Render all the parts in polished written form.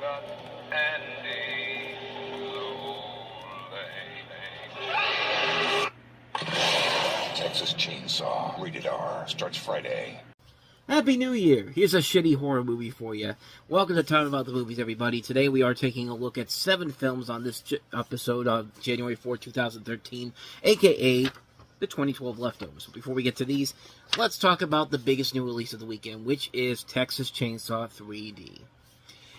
got Andy Texas Chainsaw, rated R, starts Friday. Happy New Year! Here's a shitty horror movie for you. Welcome to Time About the Movies, everybody. Today we are taking a look at 7 films on this episode of January 4, 2013, aka the 2012 Leftovers. Before we get to these, let's talk about the biggest new release of the weekend, which is Texas Chainsaw 3D.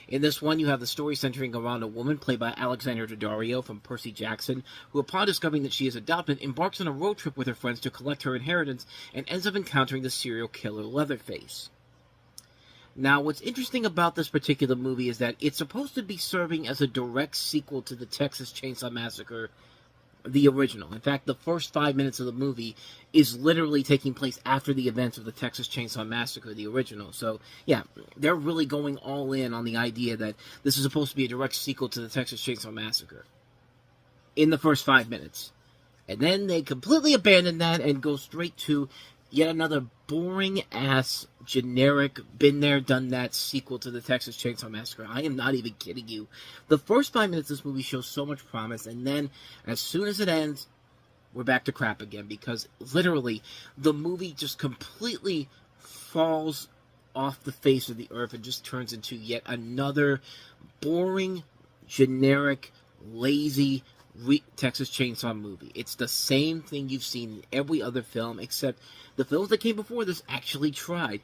In this one, you have the story centering around a woman played by Alexandra Daddario from Percy Jackson, who upon discovering that she is adopted, embarks on a road trip with her friends to collect her inheritance and ends up encountering the serial killer Leatherface. Now, what's interesting about this particular movie is that it's supposed to be serving as a direct sequel to the Texas Chainsaw Massacre, the original. In fact, the first 5 minutes of the movie is literally taking place after the events of the Texas Chainsaw Massacre, the original. So, yeah, they're really going all in on the idea that this is supposed to be a direct sequel to the Texas Chainsaw Massacre in the first 5 minutes. And then they completely abandon that and go straight to yet another boring-ass, generic, been-there-done-that sequel to the Texas Chainsaw Massacre. I am not even kidding you. The first 5 minutes of this movie shows so much promise, and then, as soon as it ends, we're back to crap again, because, literally, the movie just completely falls off the face of the earth and just turns into yet another boring, generic, lazy, Texas Chainsaw movie. It's the same thing you've seen in every other film, except the films that came before this actually tried.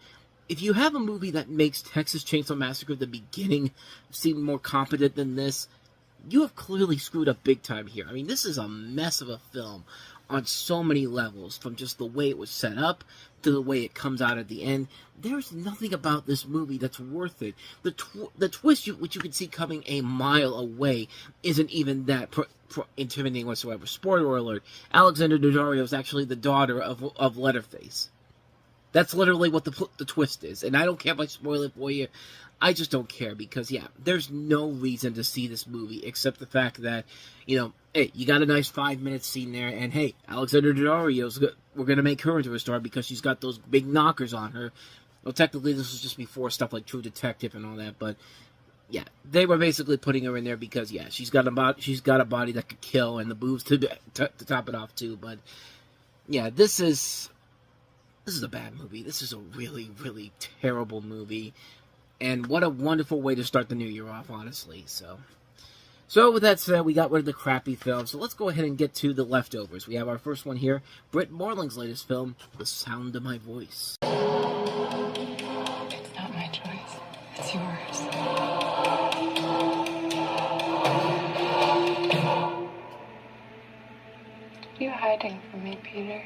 If you have a movie that makes Texas Chainsaw Massacre the beginning seem more competent than this, you have clearly screwed up big time here. I mean, this is a mess of a film on so many levels, from just the way it was set up to the way it comes out at the end. There's nothing about this movie that's worth it. The twist, which you can see coming a mile away, isn't even that intimidating whatsoever. Spoiler alert, Alexandra Daddario is actually the daughter of Leatherface. That's literally what the twist is. And I don't care if I spoil it for you. I just don't care, because, yeah, there's no reason to see this movie except the fact that, you know, hey, you got a nice 5-minute scene there, and hey, Alexandra Daddario's we're going to make her into a star because she's got those big knockers on her. Well, technically, this was just before stuff like True Detective and all that, but yeah, they were basically putting her in there because, yeah, she's got a body that could kill, and the boobs to top it off too. But yeah, this is a bad movie. This is a really, really terrible movie, and what a wonderful way to start the new year off, honestly. So with that said, we got rid of the crappy film, so let's go ahead and get to the leftovers. We have our first one here, Britt Marling's latest film, The Sound of My Voice. It's not my choice. It's yours. What are you hiding from me, Peter?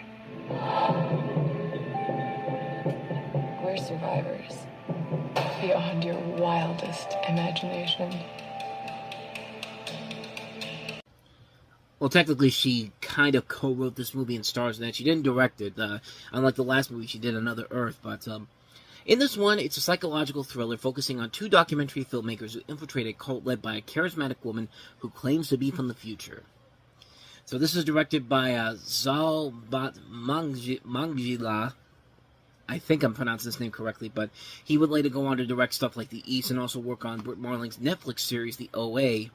We're survivors. Beyond your wildest imagination. Well, technically, she kind of co-wrote this movie and stars in it. She didn't direct it. Unlike the last movie, she did Another Earth. But in this one, it's a psychological thriller focusing on 2 documentary filmmakers who infiltrate a cult led by a charismatic woman who claims to be from the future. So this is directed by Zal Mangila. I think I'm pronouncing this name correctly, but he would later go on to direct stuff like The East and also work on Britt Marling's Netflix series, The OA.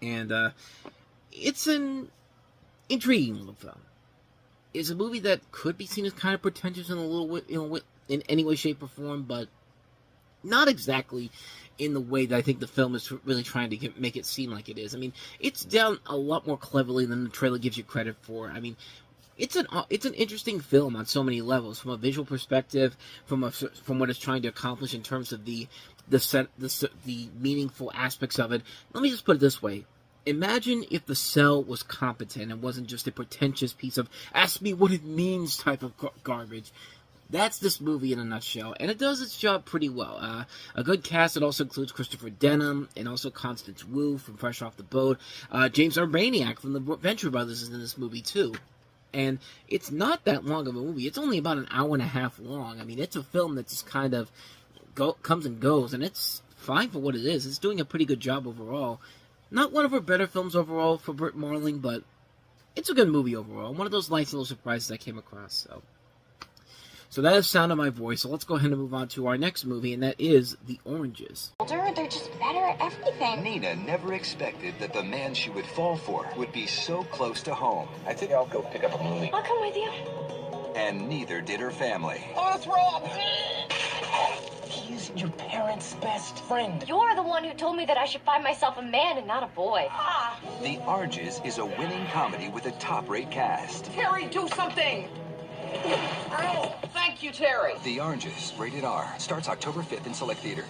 And it's an intriguing little film. It's a movie that could be seen as kind of pretentious in a little, in any way, shape, or form, but not exactly in the way that I think the film is really trying to make it seem like it is. I mean, it's done a lot more cleverly than the trailer gives you credit for. I mean, it's an interesting film on so many levels, from a visual perspective, from what it's trying to accomplish in terms of the meaningful aspects of it. Let me just put it this way. Imagine if The Cell was competent and wasn't just a pretentious piece of ask me what it means type of garbage. That's this movie in a nutshell, and it does its job pretty well. A good cast. It also includes Christopher Denham and also Constance Wu from Fresh Off the Boat. James Urbaniak from the Venture Brothers is in this movie too. And it's not that long of a movie. It's only about an hour and a half long. I mean, it's a film that just kind of comes and goes, and it's fine for what it is. It's doing a pretty good job overall. Not one of her better films overall for Britt Marling, but it's a good movie overall. One of those nice little surprises I came across. So that is Sound of My Voice. So let's go ahead and move on to our next movie, and that is The Oranges. They're just better at everything. Nina never expected that the man she would fall for would be so close to home. I think I'll go pick up a movie. I'll come with you. And neither did her family. I want to throw up. He is your parents' best friend. You're the one who told me that I should find myself a man and not a boy. The Oranges is a winning comedy with a top-rate cast. Terry, do something. Thank you, Terry. The Oranges, rated R, starts October 5th in select theater.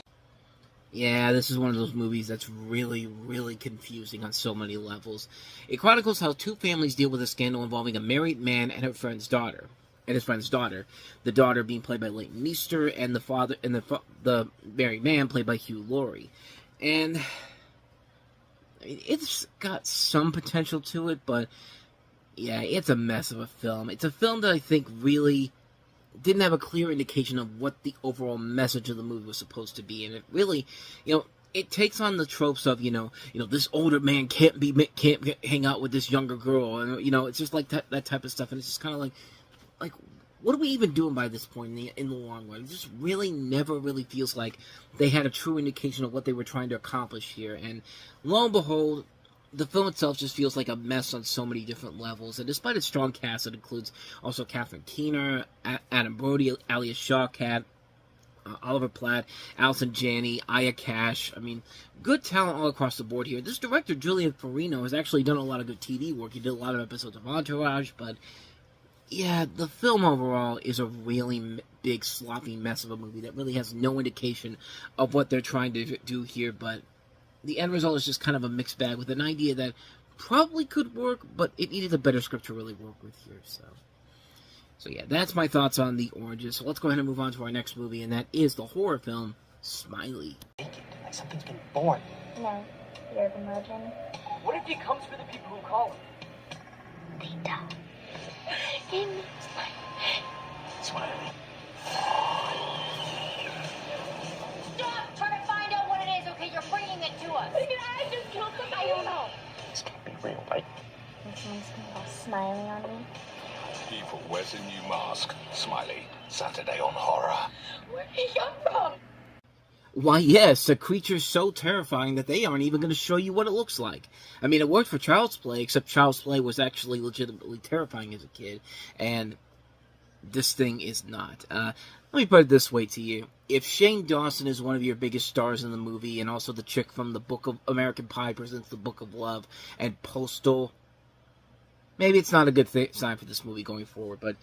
Yeah, this is one of those movies that's really, really confusing on so many levels. It chronicles how two families deal with a scandal involving a married man and his friend's daughter. The daughter being played by Leighton Meester, and the father and the married man played by Hugh Laurie. And I mean, it's got some potential to it, but yeah, it's a mess of a film. It's a film that I think really didn't have a clear indication of what the overall message of the movie was supposed to be, and it really, it takes on the tropes of, this older man can't hang out with this younger girl, and it's just like that type of stuff, and it's just kind of like, what are we even doing by this point in the long run? It just really never really feels like they had a true indication of what they were trying to accomplish here, and lo and behold, the film itself just feels like a mess on so many different levels, and despite its strong cast, it includes also Catherine Keener, Adam Brody, Alia Shawkat, Oliver Platt, Allison Janney, Aya Cash. I mean, good talent all across the board here. This director, Julian Farino, has actually done a lot of good TV work. He did a lot of episodes of Entourage, but yeah, the film overall is a really big, sloppy mess of a movie that really has no indication of what they're trying to do here, but the end result is just kind of a mixed bag with an idea that probably could work, but it needed a better script to really work with here, So yeah, that's my thoughts on The Oranges. So let's go ahead and move on to our next movie, and that is the horror film, Smiley. Like something's been born. No, you ever imagine? What if he comes for the people who call him? They don't. It means Smiley. Stop trying to find out what it is, okay? You're bringing it to us. I just killed somebody. I don't know. This can't be real, right? Someone's gonna go Smiley on me. Evil wears a new mask. Smiley. Saturday on Horror. Where did he come from? Why, yes, a creature so terrifying that they aren't even going to show you what it looks like. I mean, it worked for Child's Play, except Child's Play was actually legitimately terrifying as a kid, and this thing is not. Let me put it this way to you. If Shane Dawson is one of your biggest stars in the movie, and also the chick from the Book of American Pie presents The Book of Love, and Postal, maybe it's not a good sign for this movie going forward, but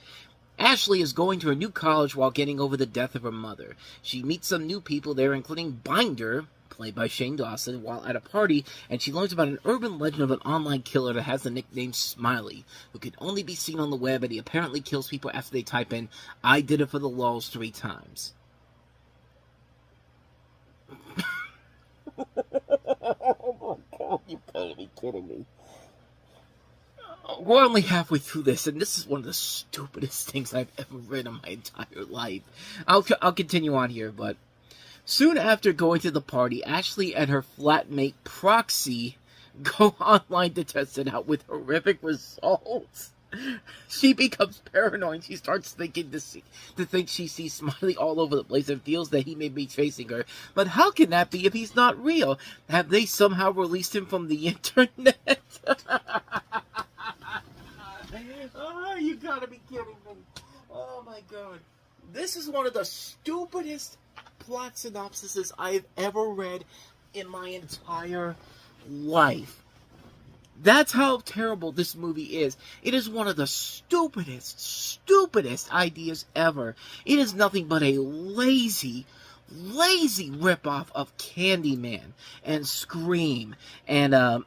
Ashley is going to a new college while getting over the death of her mother. She meets some new people there, including Binder, played by Shane Dawson, while at a party, and she learns about an urban legend of an online killer that has the nickname Smiley, who can only be seen on the web, and he apparently kills people after they type in, "I did it for the lulz" 3 times. Oh my god, you gotta be kidding me. We're only halfway through this, and this is one of the stupidest things I've ever read in my entire life. I'll continue on here, but soon after going to the party, Ashley and her flatmate Proxy go online to test it out with horrific results. She becomes paranoid. She starts thinking to think she sees Smiley all over the place and feels that he may be chasing her. But how can that be if he's not real? Have they somehow released him from the internet? Oh, you gotta be kidding me. Oh my god. This is one of the stupidest plot synopsises I've ever read in my entire life. That's how terrible this movie is. It is one of the stupidest ideas ever. It is nothing but a lazy ripoff of Candyman and Scream and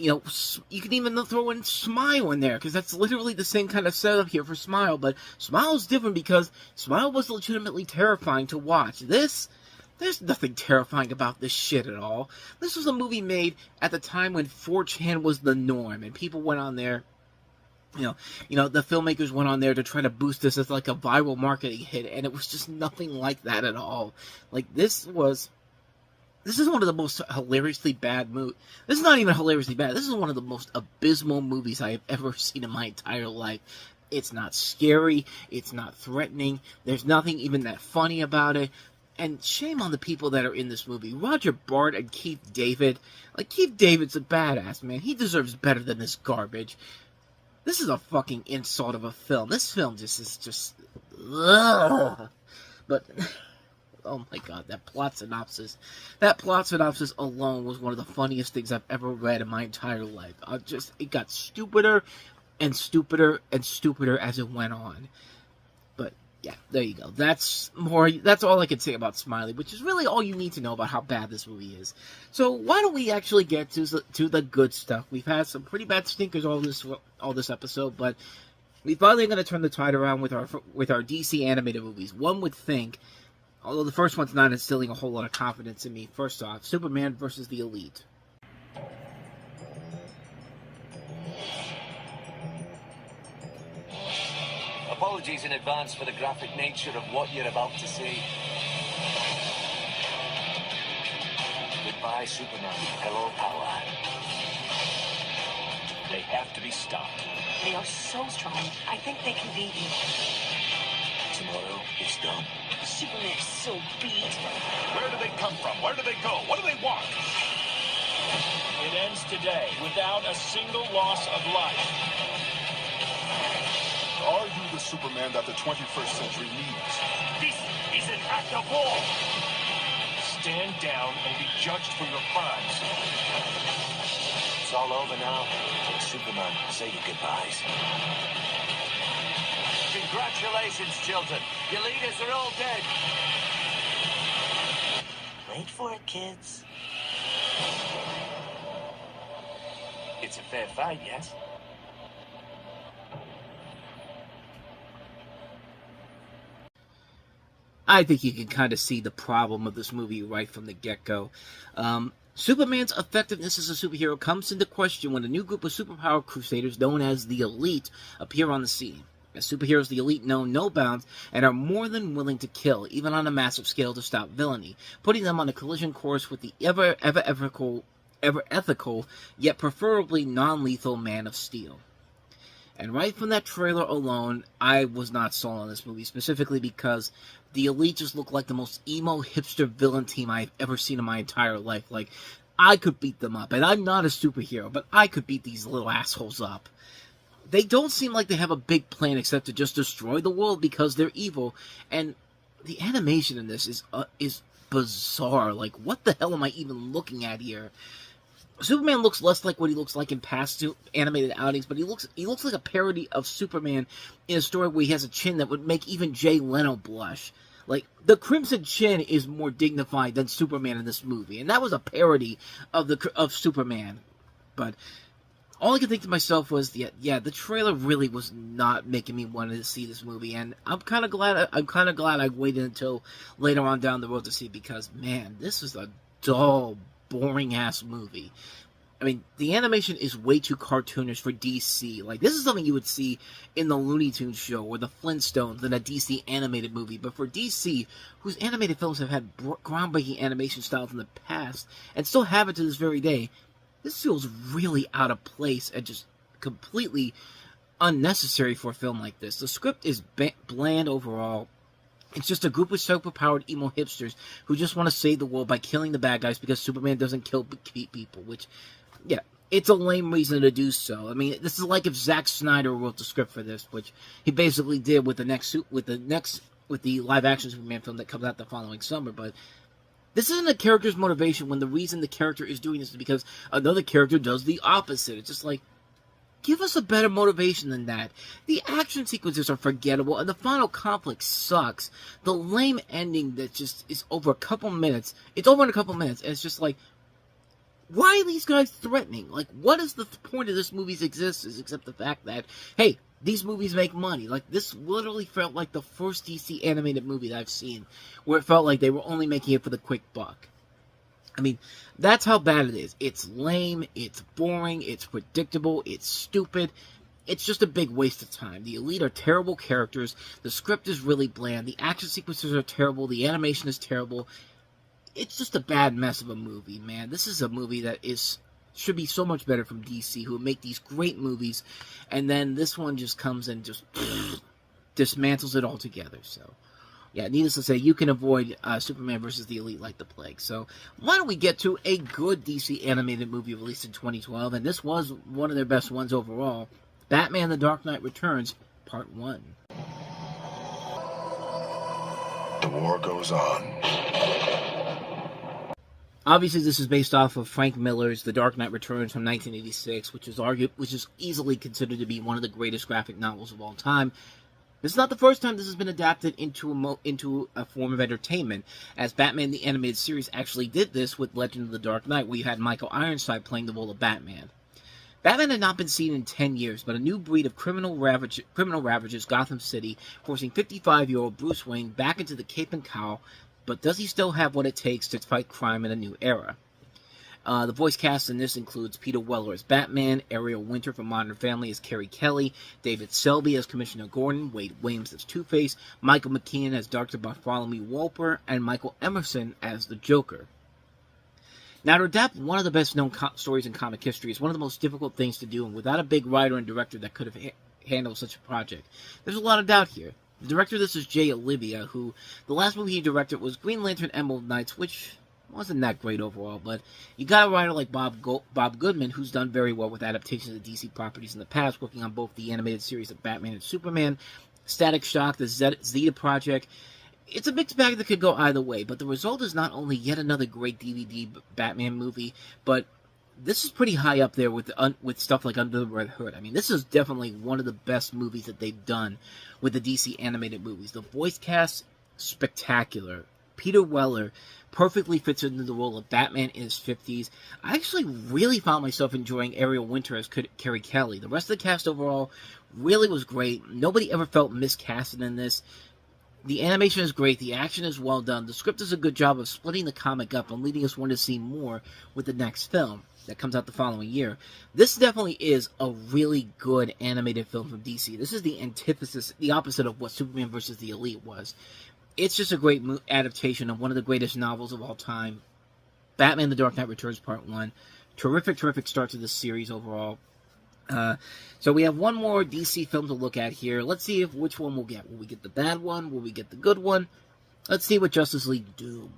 you can even throw in Smile in there, because that's literally the same kind of setup here for Smile, but Smile's different because Smile was legitimately terrifying to watch. There's nothing terrifying about this shit at all. This was a movie made at the time when 4chan was the norm, and people went on there, the filmmakers went on there to try to boost this as like a viral marketing hit, and it was just nothing like that at all. Like, This is one of the most hilariously bad movies. This is not even hilariously bad. This is one of the most abysmal movies I have ever seen in my entire life. It's not scary. It's not threatening. There's nothing even that funny about it. And shame on the people that are in this movie. Roger Bart and Keith David. Like, Keith David's a badass, man. He deserves better than this garbage. This is a fucking insult of a film. This film just is just... Ugh. But... Oh my god, that plot synopsis. That plot synopsis alone was one of the funniest things I've ever read in my entire life. It got stupider and stupider and stupider as it went on. But yeah, there you go. That's all I can say about Smiley, which is really all you need to know about how bad this movie is. So why don't we actually get to the good stuff? We've had some pretty bad stinkers all this episode, but we finally going to turn the tide around with our DC animated movies. One would think, although the first one's not instilling a whole lot of confidence in me. First off, Superman versus the Elite. Apologies in advance for the graphic nature of what you're about to see. Goodbye, Superman. Hello, power. They have to be stopped. They are so strong. I think they can beat you. Tomorrow, it's done. Superman's so beat. Where do they come from? Where do they go? What do they want? It ends today without a single loss of life. Are you the Superman that the 21st century needs? This is an act of war. Stand down and be judged for your crimes. It's all over now. Superman, say your goodbyes. Congratulations, children. Your leaders are all dead. Wait for it, kids. It's a fair fight, yes? I think you can kind of see the problem of this movie right from the get-go. Superman's effectiveness as a superhero comes into question when a new group of superpower crusaders known as the Elite appear on the scene. As superheroes, the Elite know no bounds and are more than willing to kill, even on a massive scale, to stop villainy, putting them on a collision course with the ever ethical, yet preferably non-lethal Man of Steel. And right from that trailer alone, I was not sold on this movie, specifically because the Elite just look like the most emo hipster villain team I've ever seen in my entire life. Like, I could beat them up, and I'm not a superhero, but I could beat these little assholes up. They don't seem like they have a big plan except to just destroy the world because they're evil, and the animation in this is bizarre. Like, what the hell am I even looking at here? Superman looks less like what he looks like in past animated outings, but he looks like a parody of Superman in a story where he has a chin that would make even Jay Leno blush. Like, the Crimson Chin is more dignified than Superman in this movie, and that was a parody of Superman. But all I could think to myself was, yeah, the trailer really was not making me want to see this movie, and I'm kind of glad I waited until later on down the road to see, because man, this is a dull, boring-ass movie. I mean, the animation is way too cartoonish for DC. Like, this is something you would see in the Looney Tunes show or the Flintstones in a DC animated movie. But for DC, whose animated films have had groundbreaking animation styles in the past, and still have it to this very day, this feels really out of place and just completely unnecessary for a film like this. The script is bland overall. It's just a group of superpowered emo hipsters who just want to save the world by killing the bad guys because Superman doesn't kill people, which, yeah, it's a lame reason to do so. I mean, this is like if Zack Snyder wrote the script for this, which he basically did with the live-action Superman film that comes out the following summer. But this isn't a character's motivation when the reason the character is doing this is because another character does the opposite. It's just like, give us a better motivation than that. The action sequences are forgettable, and the final conflict sucks. The lame ending that just is over a couple minutes. It's over in a couple minutes, and it's just like, why are these guys threatening? Like, what is the point of this movie's existence except the fact that, hey, these movies make money? Like, this literally felt like the first DC animated movie that I've seen where it felt like they were only making it for the quick buck. I mean, that's how bad it is. It's lame, it's boring, it's predictable, it's stupid. It's just a big waste of time. The Elite are terrible characters, the script is really bland, the action sequences are terrible, the animation is terrible. It's just a bad mess of a movie, man. This is a movie that is should be so much better from DC, who make these great movies, and then this one just comes and just dismantles it altogether. So, yeah, needless to say, you can avoid Superman vs. the Elite like the plague. So, why don't we get to a good DC animated movie released in 2012, and this was one of their best ones overall, Batman: The Dark Knight Returns, Part 1. The war goes on. Obviously, this is based off of Frank Miller's The Dark Knight Returns from 1986, which is easily considered to be one of the greatest graphic novels of all time. This is not the first time this has been adapted into a form of entertainment, as Batman the Animated Series actually did this with Legend of the Dark Knight, where you had Michael Ironside playing the role of Batman. Batman had not been seen in 10 years, but a new breed of criminal ravages Gotham City, forcing 55-year-old Bruce Wayne back into the Cape and Cowl. But does he still have what it takes to fight crime in a new era? The voice cast in this includes Peter Weller as Batman, Ariel Winter from Modern Family as Carrie Kelly, David Selby as Commissioner Gordon, Wade Williams as Two-Face, Michael McKean as Dr. Bartholomew Wolper, and Michael Emerson as the Joker. Now, to adapt one of the best-known stories in comic history is one of the most difficult things to do, and without a big writer and director that could have handled such a project, there's a lot of doubt here. The director of this is Jay Olivia, who, the last movie he directed was Green Lantern Emerald Knights, which wasn't that great overall, but you got a writer like Bob Goodman, who's done very well with adaptations of DC properties in the past, working on both the animated series of Batman and Superman, Static Shock, the Zeta Project. It's a mixed bag that could go either way, but the result is not only yet another great DVD Batman movie, but this is pretty high up there with stuff like Under the Red Hood. I mean, this is definitely one of the best movies that they've done with the DC animated movies. The voice cast, spectacular. Peter Weller perfectly fits into the role of Batman in his 50s. I actually really found myself enjoying Ariel Winter as Carrie Kelly. The rest of the cast overall really was great. Nobody ever felt miscasted in this. The animation is great, the action is well done, the script does a good job of splitting the comic up and leading us want to see more with the next film that comes out the following year. This definitely is a really good animated film from DC. This is the antithesis, the opposite of what Superman vs. the Elite was. It's just a great adaptation of one of the greatest novels of all time, Batman: The Dark Knight Returns Part 1. Terrific start to this series overall. So we have one more DC film to look at here. Let's see which one we'll get. Will we get the bad one? Will we get the good one? Let's see what Justice League Doom.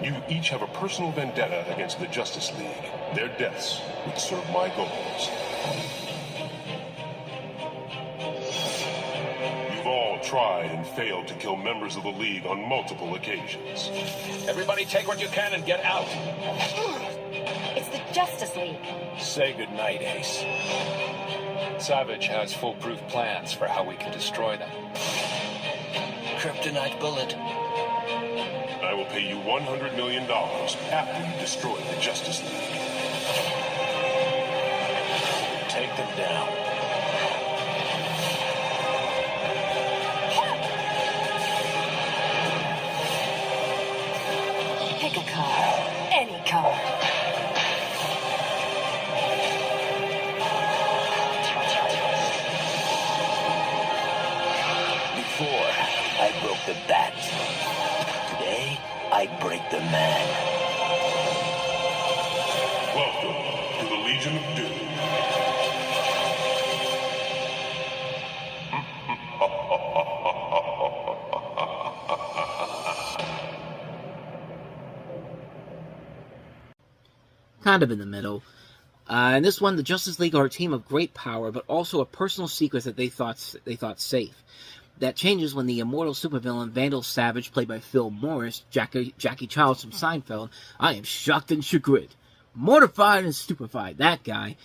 You each have a personal vendetta against the Justice League. Their deaths would serve my goals. You've all tried and failed to kill members of the League on multiple occasions. Everybody take what you can and get out. It's the Justice League. Say goodnight, Ace. Savage has foolproof plans for how we can destroy them. Kryptonite bullet. I will pay you $100 million after you destroy the Justice League. Take them down. Pick a car. Any car. Before, I broke the bat. Today, I break the man. Welcome to the Legion of Doom. Kind of in the middle. In this one, the Justice League are a team of great power, but also a personal secret that they thought safe. That changes when the immortal supervillain Vandal Savage, played by Phil Morris, Jackie Childs from Seinfeld, I am shocked and chagrined, mortified and stupefied, that guy,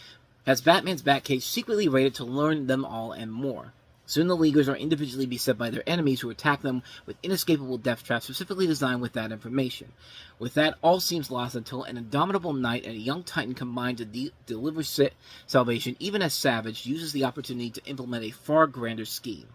has Batman's Batcave secretly raided to learn them all and more. Soon the Leaguers are individually beset by their enemies who attack them with inescapable death traps specifically designed with that information. With that, all seems lost until an indomitable knight and a young titan combine to deliver salvation, even as Savage uses the opportunity to implement a far grander scheme.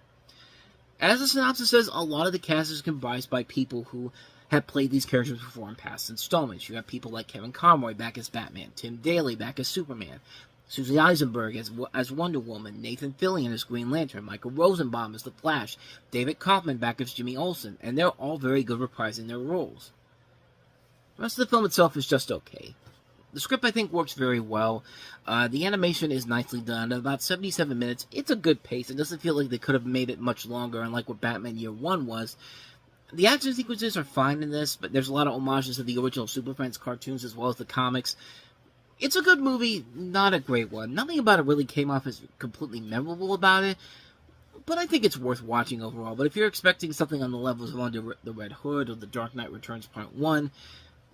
As the synopsis says, a lot of the cast is comprised by people who have played these characters before in past installments. You have people like Kevin Conroy back as Batman, Tim Daly back as Superman, Susie Eisenberg as Wonder Woman, Nathan Fillion as Green Lantern, Michael Rosenbaum as The Flash, David Kaufman back as Jimmy Olsen, and they're all very good reprising their roles. The rest of the film itself is just okay. The script, I think, works very well. The animation is nicely done. At about 77 minutes, it's a good pace. It doesn't feel like they could have made it much longer, unlike what Batman Year 1 was. The action sequences are fine in this, but there's a lot of homages to the original Super Friends cartoons as well as the comics. It's a good movie, not a great one. Nothing about it really came off as completely memorable about it, but I think it's worth watching overall. But if you're expecting something on the levels of Under the Red Hood or The Dark Knight Returns Part 1,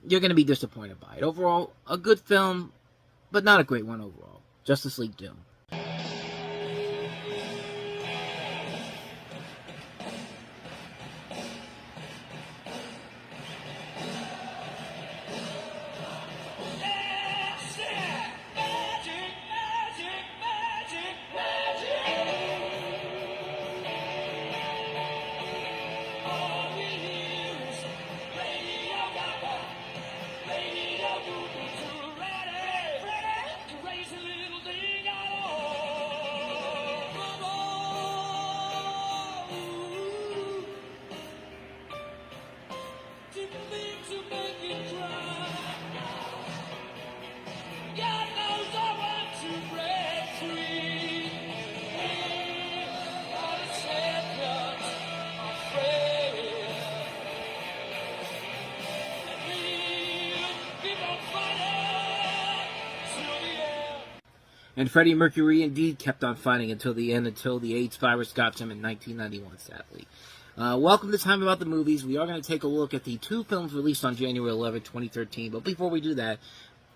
you're going to be disappointed by it. Overall, a good film, but not a great one overall. Justice League Doom. And Freddie Mercury indeed kept on fighting until the end, until the AIDS virus got him in 1991, sadly. Welcome to Time About the Movies. We are going to take a look at the two films released on January 11, 2013. But before we do that,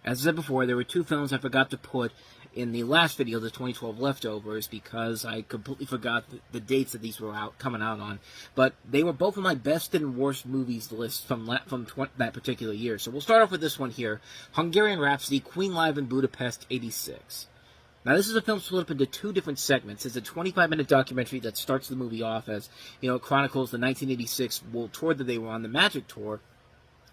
as I said before, there were two films I forgot to put in the last video, the 2012 Leftovers, because I completely forgot the dates that these were coming out on. But they were both on my best and worst movies list from that particular year. So we'll start off with this one here, Hungarian Rhapsody, Queen Live in Budapest, 86. Now, this is a film split up into two different segments. It's a 25-minute documentary that starts the movie off as, it chronicles the 1986 world tour that they were on, the Magic Tour,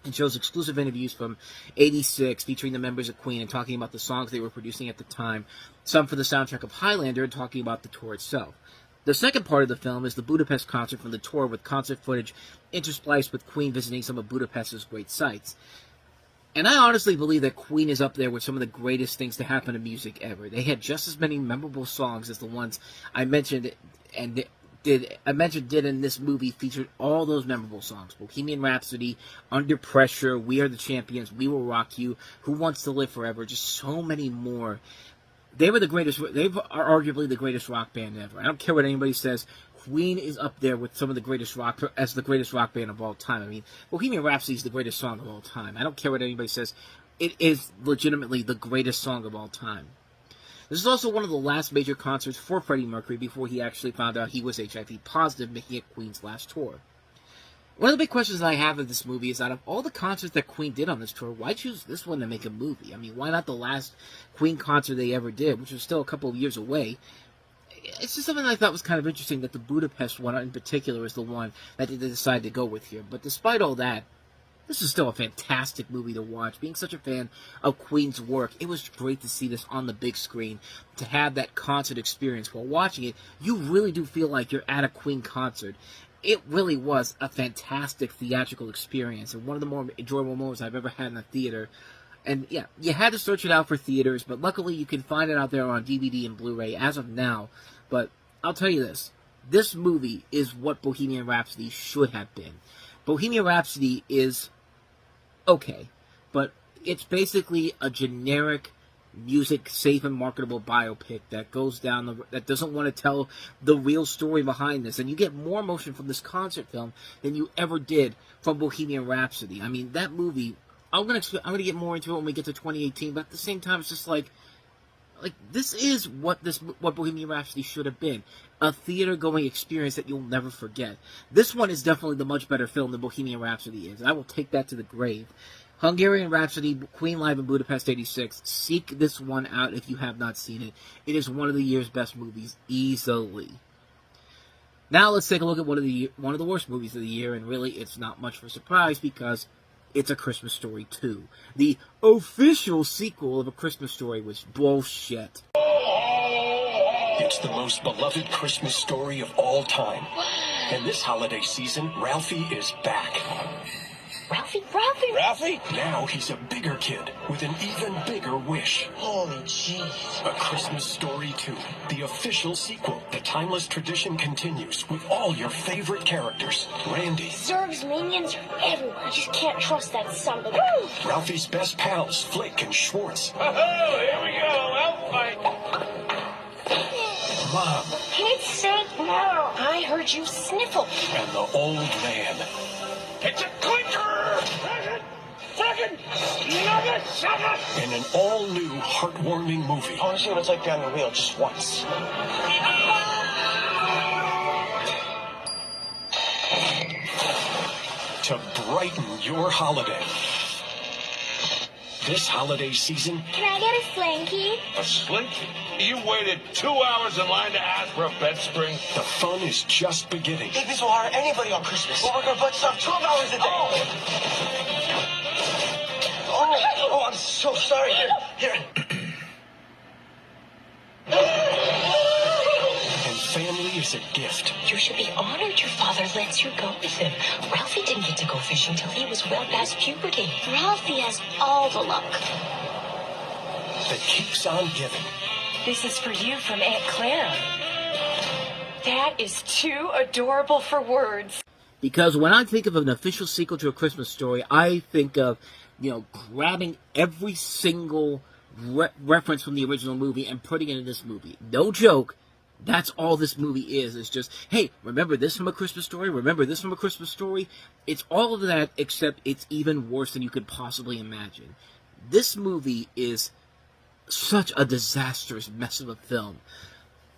and shows exclusive interviews from 86 featuring the members of Queen and talking about the songs they were producing at the time, some for the soundtrack of Highlander, and talking about the tour itself. The second part of the film is the Budapest concert from the tour, with concert footage interspliced with Queen visiting some of Budapest's great sites. And I honestly believe that Queen is up there with some of the greatest things to happen to music ever. They had just as many memorable songs as the ones I mentioned did in this movie, featured all those memorable songs. Bohemian Rhapsody, Under Pressure, We Are the Champions, We Will Rock You, Who Wants to Live Forever, just so many more. They are arguably the greatest rock band ever. I don't care what anybody says. Queen is up there with some of the greatest rock band of all time. I mean, Bohemian Rhapsody is the greatest song of all time. I don't care what anybody says. It is legitimately the greatest song of all time. This is also one of the last major concerts for Freddie Mercury before he actually found out he was HIV positive, making it Queen's last tour. One of the big questions I have of this movie is, out of all the concerts that Queen did on this tour, why choose this one to make a movie? I mean, why not the last Queen concert they ever did, which was still a couple of years away? It's just something I thought was kind of interesting, that the Budapest one in particular is the one that they decided to go with here. But despite all that, this is still a fantastic movie to watch. Being such a fan of Queen's work, it was great to see this on the big screen, to have that concert experience. While watching it, you really do feel like you're at a Queen concert. It really was a fantastic theatrical experience, and one of the more enjoyable moments I've ever had in a theater. And yeah, you had to search it out for theaters, but luckily you can find it out there on DVD and Blu-ray as of now. But I'll tell you this movie is what Bohemian Rhapsody should have been. Bohemian Rhapsody is okay, but it's basically a generic music safe and marketable biopic that goes down that doesn't want to tell the real story behind this. And you get more emotion from this concert film than you ever did from Bohemian Rhapsody. I mean, that movie, I'm gonna get more into it when we get to 2018, but at the same time, it's just like this is what Bohemian Rhapsody should have been. A theater-going experience that you'll never forget. This one is definitely the much better film than Bohemian Rhapsody is. I will take that to the grave. Hungarian Rhapsody, Queen Live in Budapest, 86. Seek this one out if you have not seen it. It is one of the year's best movies, easily. Now let's take a look at one of the worst movies of the year, and really it's not much of a surprise because it's A Christmas Story 2. The official sequel of A Christmas Story was bullshit. It's the most beloved Christmas story of all time. And this holiday season, Ralphie is back. Ralphie? Ralphie? Now he's a bigger kid with an even bigger wish. Holy jeez. A Christmas Story 2, the official sequel. The timeless tradition continues with all your favorite characters. Randy. Zurg's minions are everywhere. I just can't trust that son of a... Ralphie's best pals, Flick and Schwartz. Oh, here we go. Elf fight. Mom. Pete's sake, no. I heard you sniffle. And the old man. It's a clinker. Second. Nugget. Sucker. And an all-new, heartwarming movie. I want to see what it's like behind the wheel just once. To brighten your holiday. This holiday season, Can I get a slinky? A slinky? You waited 2 hours in line to ask for a bed spring? the fun is just beginning. This will hire anybody on Christmas. But we're going to butt stuff 12 hours a day. Oh, I'm so sorry. Here. And family is a gift. You should be honored your father lets you go with him. Ralphie didn't get to go fishing till he was well past puberty. Ralphie has all the luck. That keeps on giving. This is for you from Aunt Clara. That is too adorable for words. Because when I think of an official sequel to A Christmas Story, I think of, grabbing every single reference from the original movie and putting it in this movie. No joke. That's all this movie is. It's just, hey, remember this from A Christmas Story? Remember this from A Christmas Story? It's all of that, except it's even worse than you could possibly imagine. This movie is such a disastrous mess of a film.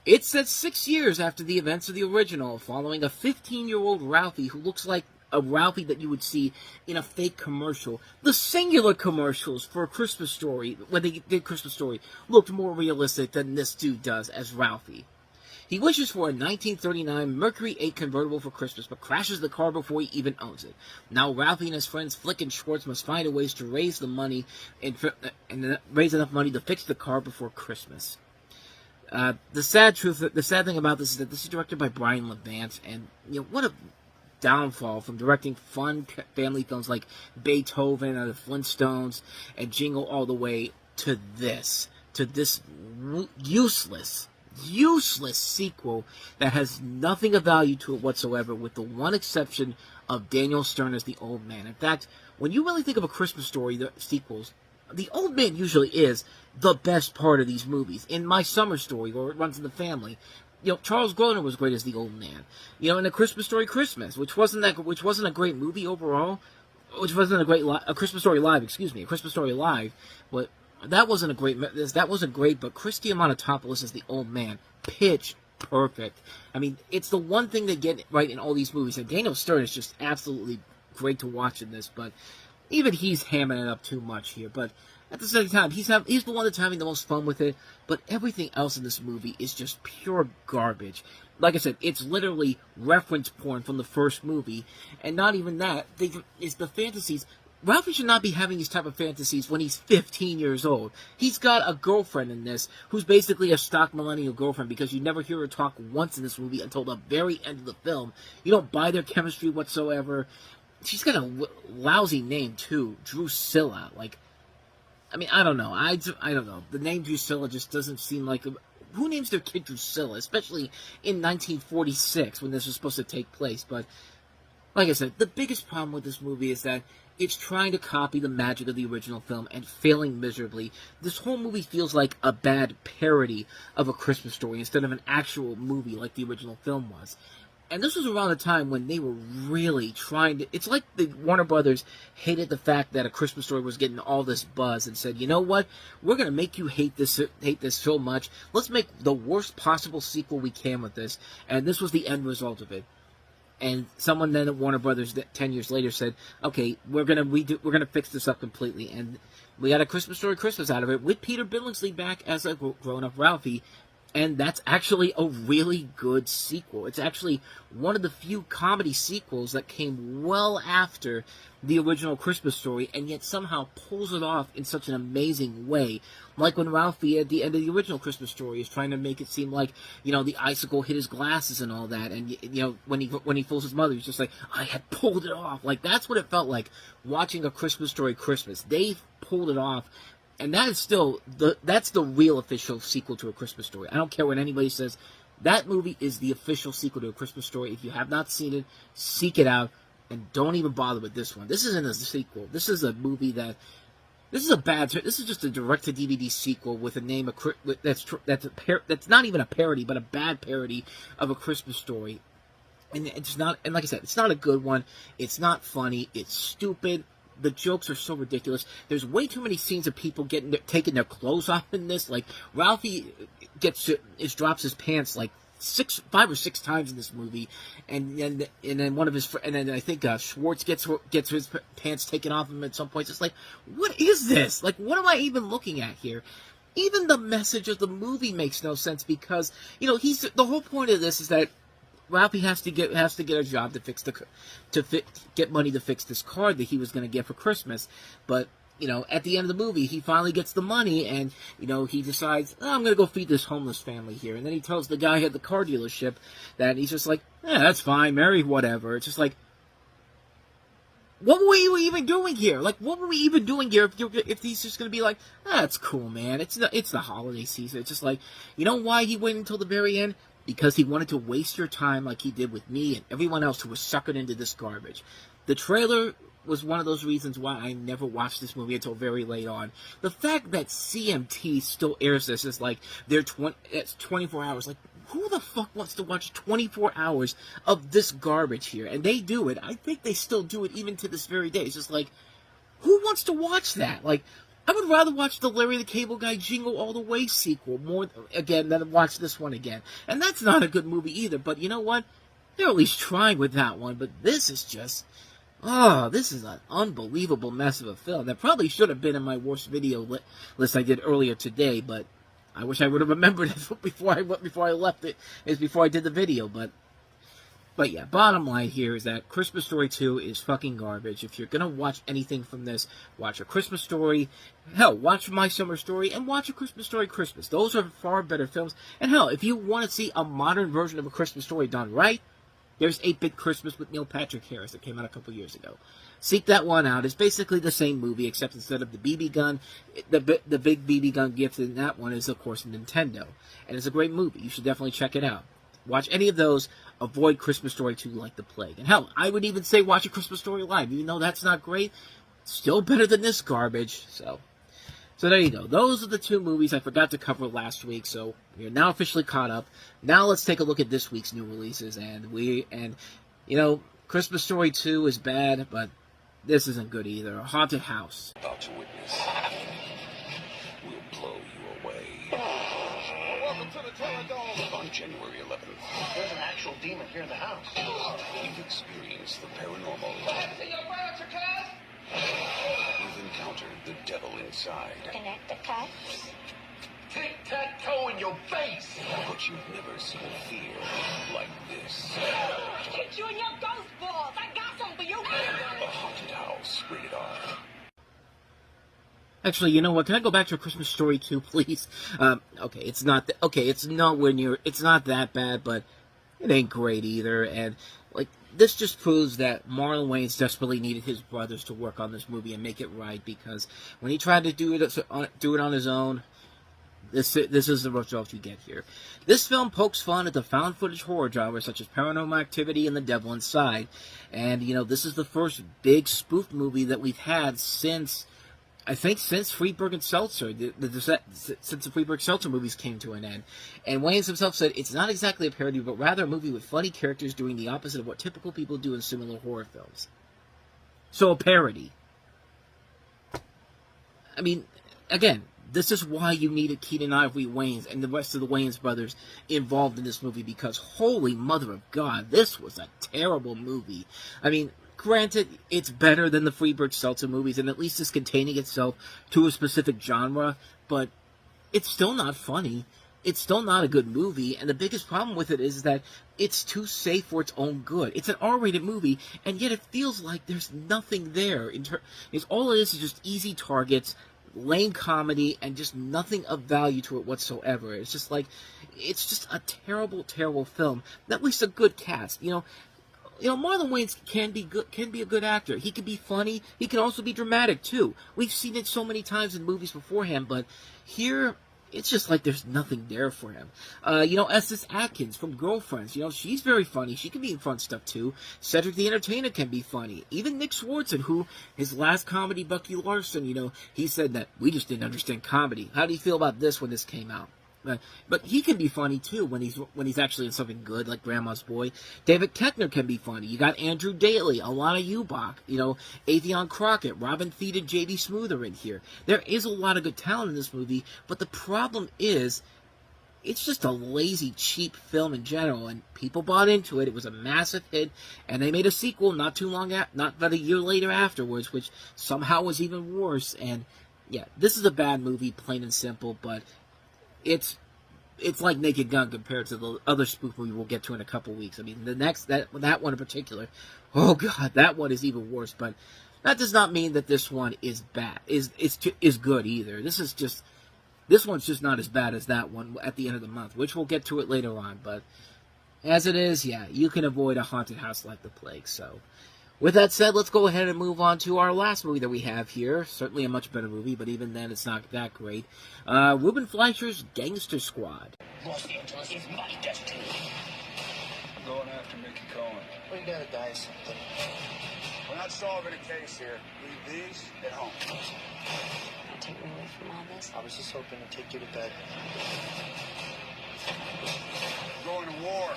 It's set 6 years after the events of the original, following a 15-year-old Ralphie who looks like a Ralphie that you would see in a fake commercial. The singular commercials for A Christmas Story, when they did Christmas Story, looked more realistic than this dude does as Ralphie. He wishes for a 1939 Mercury 8 convertible for Christmas, but crashes the car before he even owns it. Now Ralphie and his friends Flick and Schwartz must find a ways to raise the money and raise enough money to fix the car before Christmas. The sad thing about this is that this is directed by Brian Levant, and what a downfall from directing fun family films like Beethoven or the Flintstones and Jingle All the Way to this useless sequel that has nothing of value to it whatsoever, with the one exception of Daniel Stern as the old man. In fact, when you really think of A Christmas Story, the sequels, the old man usually is the best part of these movies. In My Summer Story, or It Runs in the Family, Charles Grodin was great as the old man. In A Christmas Story Christmas, which wasn't a great movie overall, which wasn't A Christmas Story Live, A Christmas Story Live, but that wasn't great, but Chris Diamantopoulos as the old man, pitch perfect. I mean, it's the one thing they get right in all these movies, and Daniel Stern is just absolutely great to watch in this, but even he's hamming it up too much here. But at the same time, he's the one that's having the most fun with it, but everything else in this movie is just pure garbage. Like I said, it's literally reference porn from the first movie, and not even that. It's the fantasies. Ralphie should not be having these type of fantasies when he's 15 years old. He's got a girlfriend in this who's basically a stock millennial girlfriend, because you never hear her talk once in this movie until the very end of the film. You don't buy their chemistry whatsoever. She's got a lousy name, too. Drusilla. I don't know. I don't know. The name Drusilla just doesn't seem like... Who names their kid Drusilla? Especially in 1946, when this was supposed to take place. But, like I said, the biggest problem with this movie is that it's trying to copy the magic of the original film and failing miserably. This whole movie feels like a bad parody of A Christmas Story instead of an actual movie like the original film was. And this was around the time when they were really trying to... It's like the Warner Brothers hated the fact that A Christmas Story was getting all this buzz and said, you know what? We're going to make you hate this so much. Let's make the worst possible sequel we can with this. And this was the end result of it. And someone then at Warner Brothers 10 years later said, okay, we're gonna fix this up completely. And we got A Christmas Story Christmas out of it with Peter Billingsley back as a grown-up Ralphie. And that's actually a really good sequel. It's actually one of the few comedy sequels that came well after the original Christmas Story, and yet somehow pulls it off in such an amazing way. Like when Ralphie, at the end of the original Christmas Story, is trying to make it seem like, you know, the icicle hit his glasses and all that, and, you know, when he fools his mother, he's just like, I had pulled it off. Like, that's what it felt like watching A Christmas Story Christmas. They pulled it off. And that is still, that's the real official sequel to A Christmas Story. I don't care what anybody says. That movie is the official sequel to A Christmas Story. If you have not seen it, seek it out. And don't even bother with this one. This isn't a sequel. This is a movie that, this is just a direct-to-DVD sequel with a name, that's not even a parody, but a bad parody of A Christmas Story. And it's not, and like I said, it's not a good one. It's not funny. It's stupid. The jokes are so ridiculous. There's way too many scenes of people taking their clothes off in this. Like, Ralphie drops his pants like 5 or 6 times in this movie, and then one of his and then I think Schwartz gets his pants taken off him at some point. It's like, what is this? Like, what am I even looking at here? Even the message of the movie makes no sense, because, you know, the whole point of this is that Ralphie has to get a job to get money to fix this car that he was going to get for Christmas. But, you know, at the end of the movie, he finally gets the money, and, you know, he decides, oh, I'm going to go feed this homeless family here. And then he tells the guy at the car dealership that he's just like, yeah, that's fine, Mary, whatever. It's just like, what were you even doing here? Like, what were we even doing here if he's just going to be like, that's cool, man. It's the holiday season. It's just like, you know why he waited until the very end? Because he wanted to waste your time like he did with me and everyone else who was suckered into this garbage. The trailer was one of those reasons why I never watched this movie until very late on. The fact that CMT still airs this is like, it's 24 hours. Like, who the fuck wants to watch 24 hours of this garbage here? And they do it. I think they still do it even to this very day. It's just like, who wants to watch that? Like, I would rather watch the Larry the Cable Guy Jingle All the Way sequel than watch this one again. And that's not a good movie either, but you know what? They're at least trying with that one, but this is just, this is an unbelievable mess of a film that probably should have been in my worst video list I did earlier today, but I wish I would have remembered it before I left it, before I did the video, But yeah, bottom line here is that Christmas Story 2 is fucking garbage. If you're gonna watch anything from this, watch A Christmas Story. Hell, watch My Summer Story and watch A Christmas Story Christmas. Those are far better films. And hell, if you want to see a modern version of A Christmas Story done right, there's 8-Bit Christmas with Neil Patrick Harris that came out a couple years ago. Seek that one out. It's basically the same movie, except instead of the BB gun, the big BB gun gift in that one is, of course, Nintendo. And it's a great movie. You should definitely check it out. Watch any of those. Avoid Christmas Story 2 like the plague. And hell, I would even say watch A Christmas Story Live. Even though that's not great, still better than this garbage. So there you go. Those are the 2 movies I forgot to cover last week. So we're now officially caught up. Now let's take a look at this week's new releases. And you know, Christmas Story 2 is bad, but this isn't good either. A Haunted House. About to witness will blow you away. Welcome to the Terror Dome. On January 11th, There's an actual demon here in the house. you've experienced the paranormal. You've encountered the devil inside. Connect the cuts. Tic-tac-toe in your face. But you've never seen fear like this. Get you and your ghost balls. I got something for you. A Haunted House, rated R. Actually, you know what? Can I go back to A Christmas Story 2, please? Okay, it's not that bad, but it ain't great either. And like, this just proves that Marlon Wayans desperately needed his brothers to work on this movie and make it right, because when he tried to do it on his own, this is the result you get here. This film pokes fun at the found footage horror genres such as Paranormal Activity and The Devil Inside. And, you know, this is the first big spoof movie that we've had since Friedberg and Seltzer, since the Friedberg-Seltzer movies came to an end. And Wayans himself said, it's not exactly a parody, but rather a movie with funny characters doing the opposite of what typical people do in similar horror films. So, a parody. I mean, again, this is why you needed Keenen Ivory Wayans and the rest of the Wayans brothers involved in this movie, because holy mother of God, this was a terrible movie. I mean, granted, it's better than the Friedberg-Seltzer movies, and at least it's containing itself to a specific genre, but it's still not funny. it's still not a good movie, and the biggest problem with it is that it's too safe for its own good. It's an R-rated movie, and yet it feels like there's nothing there. It's all it is just easy targets, lame comedy, and just nothing of value to it whatsoever. It's just a terrible, terrible film. At least a good cast, you know, Marlon Wayans can be a good actor. He can be funny. He can also be dramatic too. We've seen it so many times in movies beforehand, but here it's just like there's nothing there for him. Estes Atkins from Girlfriends, she's very funny. She can be in fun stuff too. Cedric the Entertainer can be funny. Even Nick Swartzen, who his last comedy, Bucky Larson, he said that we just didn't understand comedy. How do you feel about this when this came out? But he can be funny too when he's actually in something good, like Grandma's Boy. David Koechner can be funny. You got Andrew Daly, Alana Ubach, Avion Crockett, Robin Thede, and J.D. Smoother in here. There is a lot of good talent in this movie, but the problem is, it's just a lazy, cheap film in general, and people bought into it. It was a massive hit, and they made a sequel not but a year later afterwards, which somehow was even worse. And yeah, this is a bad movie, plain and simple, but it's like Naked Gun compared to the other spoof movie we'll get to in a couple weeks. I mean, that one in particular, oh god, that one is even worse. But that does not mean that this one is bad, is good either. This one's just not as bad as that one at the end of the month, which we'll get to it later on. But as it is, yeah, you can avoid a haunted house like the plague. So, with that said, let's go ahead and move on to our last movie that we have here. Certainly a much better movie, but even then, it's not that great. Ruben Fleischer's Gangster Squad. Los Angeles is my destiny. I'm going after Mickey Cohen. We gotta die something. We're not solving a case here. Leave these at home. I'll take me away from all this. I was just hoping to take you to bed. We're going to war.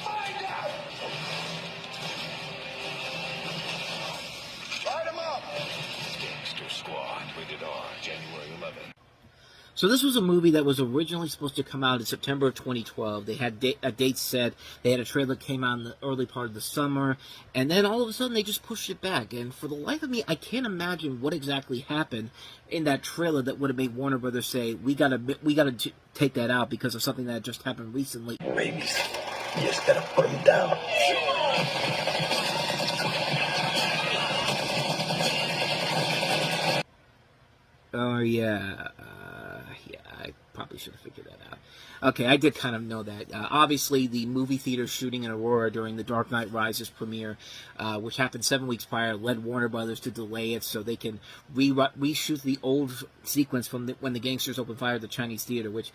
Find out! Light 'em up! Gangster Squad, rated R, January 11th. So this was a movie that was originally supposed to come out in September of 2012. They had a date set. They had a trailer that came out in the early part of the summer. And then all of a sudden they just pushed it back. And for the life of me, I can't imagine what exactly happened in that trailer that would have made Warner Brothers say, we gotta take that out because of something that just happened recently. Babies, you just gotta put them down. Oh, yeah. I probably should have figured that out. Okay, I did kind of know that. Obviously, the movie theater shooting in Aurora during The Dark Knight Rises premiere, which happened 7 weeks prior, led Warner Brothers to delay it so they can reshoot the old sequence from when the gangsters opened fire at the Chinese theater, which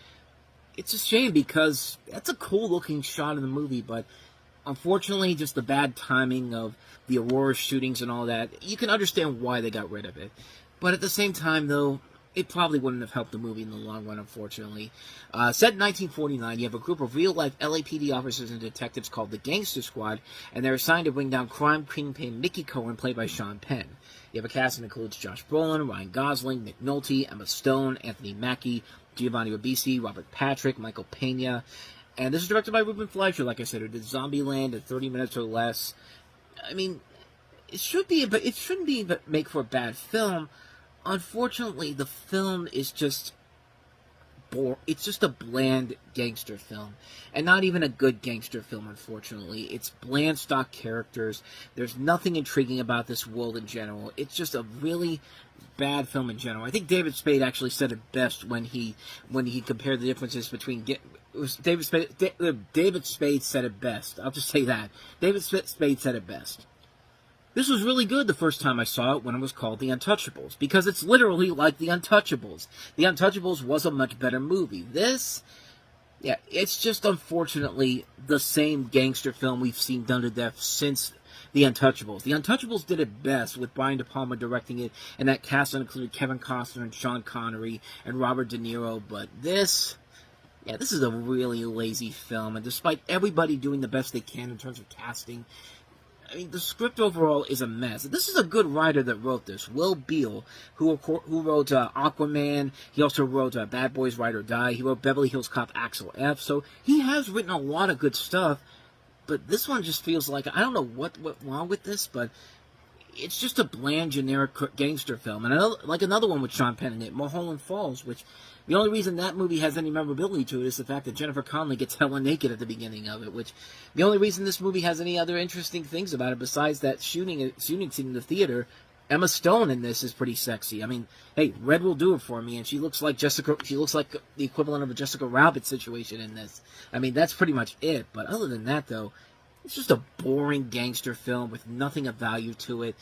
it's a shame because that's a cool-looking shot in the movie, but unfortunately, just the bad timing of the Aurora shootings and all that, you can understand why they got rid of it. But at the same time, though, it probably wouldn't have helped the movie in the long run, unfortunately. Set in 1949, you have a group of real-life LAPD officers and detectives called the Gangster Squad, and they're assigned to bring down crime kingpin Mickey Cohen, played by Sean Penn. You have a cast that includes Josh Brolin, Ryan Gosling, Nick Nolte, Emma Stone, Anthony Mackie, Giovanni Ribisi, Robert Patrick, Michael Pena. And this is directed by Ruben Fleischer, like I said, who did Zombieland in 30 minutes or less. I mean, it shouldn't be make for a bad film. Unfortunately, the film is just it's just a bland gangster film, and not even a good gangster film, unfortunately. It's bland stock characters. There's nothing intriguing about this world in general. It's just a really bad film in general. I think David Spade actually said it best when he compared the differences between David Spade said it best. I'll just say that. David Spade said it best. This was really good the first time I saw it when it was called The Untouchables, because it's literally like The Untouchables. The Untouchables was a much better movie. This, yeah, it's just unfortunately the same gangster film we've seen done to death since The Untouchables. The Untouchables did it best with Brian De Palma directing it, and that cast included Kevin Costner and Sean Connery and Robert De Niro, but this is a really lazy film, and despite everybody doing the best they can in terms of casting, I mean, the script overall is a mess. This is a good writer that wrote this, Will Beall, who wrote Aquaman. He also wrote Bad Boys Ride or Die. He wrote Beverly Hills Cop Axel F. So he has written a lot of good stuff, but this one just feels like, I don't know what went wrong with this, but it's just a bland, generic gangster film. And another one with Sean Penn in it, Mulholland Falls, which the only reason that movie has any memorability to it is the fact that Jennifer Connelly gets hella naked at the beginning of it, which the only reason this movie has any other interesting things about it besides that shooting scene in the theater, Emma Stone in this is pretty sexy. I mean, hey, red will do it for me, and she looks like the equivalent of a Jessica Rabbit situation in this. I mean, that's pretty much it. But other than that, though, it's just a boring gangster film with nothing of value to it.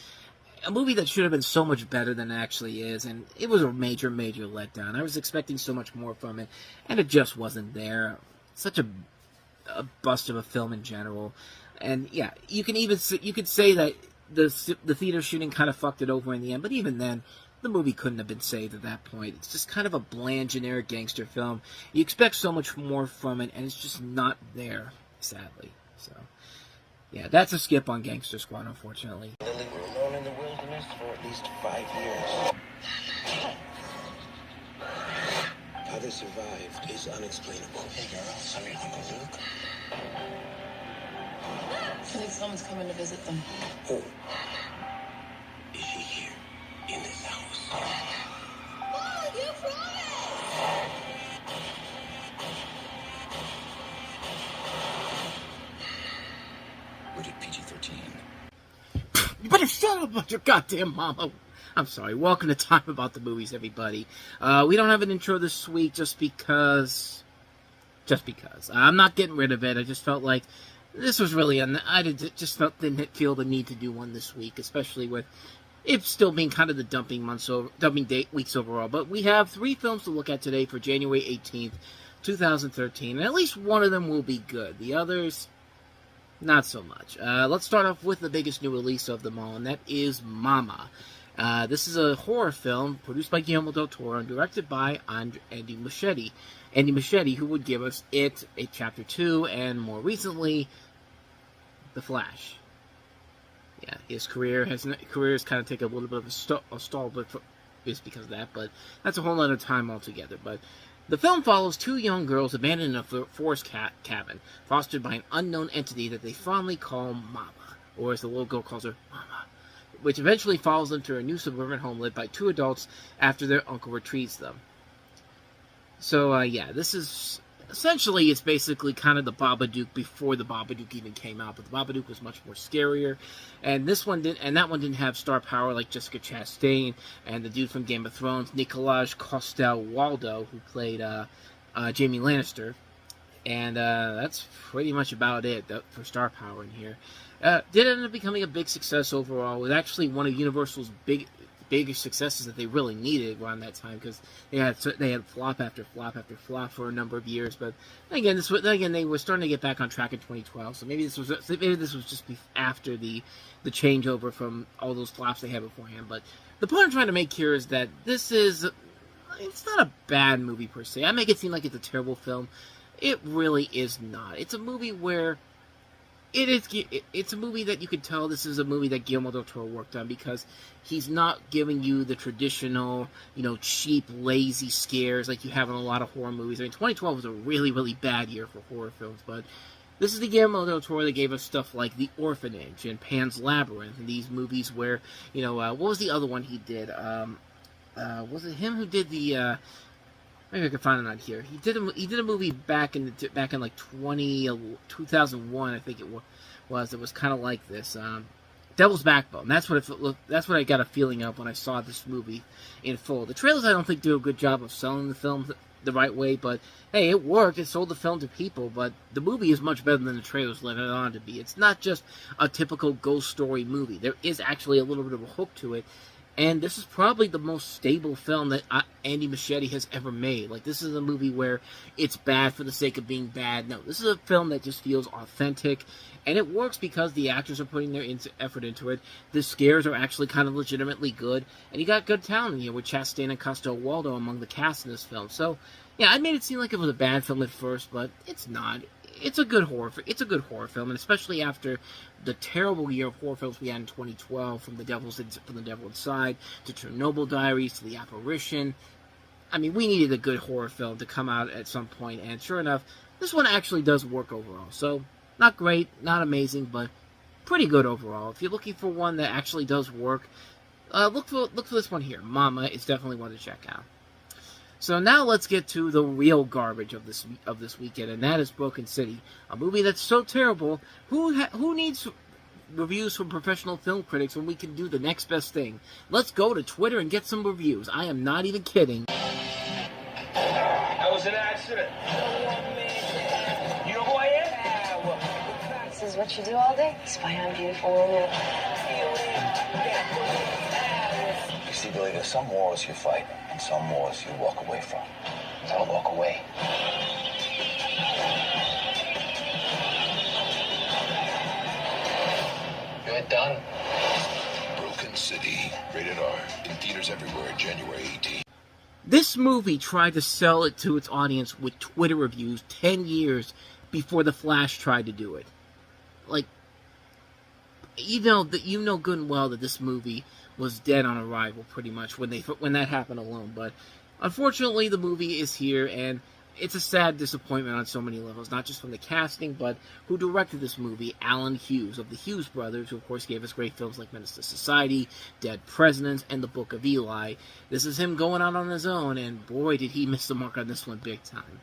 A movie that should have been so much better than it actually is, and it was a major, major letdown. I was expecting so much more from it, and it just wasn't there. Such a bust of a film in general. And yeah, you could say that the theater shooting kind of fucked it over in the end, but even then, the movie couldn't have been saved at that point. It's just kind of a bland, generic gangster film. You expect so much more from it, and it's just not there, sadly. So, yeah, that's a skip on Gangster Squad, unfortunately. Lily were alone in the wilderness for at least 5 years. How they survived is unexplainable. Hey, girls, I'm your Uncle Luke. I think someone's coming to visit them. Oh. Is she here? In this house? Oh, you promised! Rated PG-13. You better shut up about your goddamn mama. I'm sorry. Welcome to Time About the Movies, everybody. We don't have an intro this week just because. I'm not getting rid of it. I just felt like this was really didn't feel the need to do one this week, especially with it still being kind of the dumping weeks overall. But we have 3 films to look at today for January 18th, 2013, and at least one of them will be good. The others, not so much. Let's start off with the biggest new release of them all, and that is Mama. This is a horror film produced by Guillermo del Toro and directed by Andy Muschietti. Andy Muschietti, who would give us It, Chapter 2, and more recently, The Flash. Yeah, his career has kind of taken a little bit of a stall, but it's because of that. But that's a whole other time altogether. But the film follows 2 young girls abandoned in a forest cabin, fostered by an unknown entity that they fondly call Mama, or as the little girl calls her, Mama, which eventually follows them to a new suburban home led by 2 adults after their uncle retrieves them. So, yeah, this is essentially, it's basically kind of the Babadook before the Babadook even came out, but the Babadook was much more scarier, and that one didn't have star power like Jessica Chastain and the dude from Game of Thrones, Nicolas Coster-Waldau, who played Jaime Lannister, and that's pretty much about it for star power in here. Did end up becoming a big success overall. It was actually one of Universal's biggest successes that they really needed around that time, because they had flop after flop after flop for a number of years. But again, they were starting to get back on track in 2012. So maybe this was just after the changeover from all those flops they had beforehand. But the point I'm trying to make here is that it's not a bad movie per se. I make it seem like it's a terrible film. It really is not. It's a movie where it's a movie that you could tell this is a movie that Guillermo del Toro worked on, because he's not giving you the traditional, cheap, lazy scares like you have in a lot of horror movies. I mean, 2012 was a really, really bad year for horror films, but this is the Guillermo del Toro that gave us stuff like The Orphanage and Pan's Labyrinth, and these movies where, what was the other one he did? Was it him who did the, maybe I can find it on here. He did a movie back in like 2001, I think it was. It was kind of like this. Devil's Backbone. That's what I got a feeling of when I saw this movie in full. The trailers, I don't think, do a good job of selling the film the right way, but hey, it worked. It sold the film to people, but the movie is much better than the trailers let it on to be. It's not just a typical ghost story movie. There is actually a little bit of a hook to it. And this is probably the most stable film that Andy Muschietti has ever made. Like, this is a movie where it's bad for the sake of being bad. No, this is a film that just feels authentic. And it works because the actors are putting their effort into it. The scares are actually kind of legitimately good. And you got good talent here with Chastain and Coster-Waldau among the cast in this film. So, yeah, I made it seem like it was a bad film at first, but it's not. It's a good horror film, and especially after the terrible year of horror films we had in 2012, from The Devil Inside to Chernobyl Diaries to The Apparition. I mean, we needed a good horror film to come out at some point, and sure enough, this one actually does work overall. So, not great, not amazing, but pretty good overall. If you're looking for one that actually does work, look for this one here. Mama is definitely one to check out. So now let's get to the real garbage of this weekend, and that is Broken City, a movie that's so terrible. Who needs reviews from professional film critics when we can do the next best thing? Let's go to Twitter and get some reviews. I am not even kidding. That was an accident. You know who I am? This is what you do all day? Spy on beautiful women. You see, Billy, there's some wars you fight and some wars you walk away from. So I'll walk away. Good, done. Broken City. Rated R. In theaters everywhere, January 18th. This movie tried to sell it to its audience with Twitter reviews 10 years before The Flash tried to do it. Like, you know good and well that this movie was dead on arrival, pretty much, when that happened alone. But unfortunately, the movie is here, and it's a sad disappointment on so many levels, not just from the casting, but who directed this movie, Alan Hughes of the Hughes brothers, who of course gave us great films like Menace to Society, Dead Presidents, and The Book of Eli. This is him going out on his own, and boy did he miss the mark on this one big time.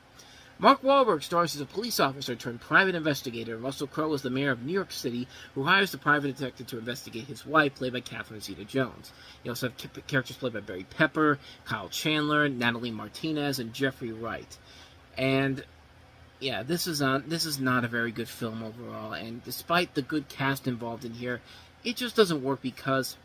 Mark Wahlberg stars as a police officer turned private investigator, and Russell Crowe is the mayor of New York City, who hires the private detective to investigate his wife, played by Catherine Zeta-Jones. You also have characters played by Barry Pepper, Kyle Chandler, Natalie Martinez, and Jeffrey Wright. And yeah, this is not a very good film overall, and despite the good cast involved in here, it just doesn't work because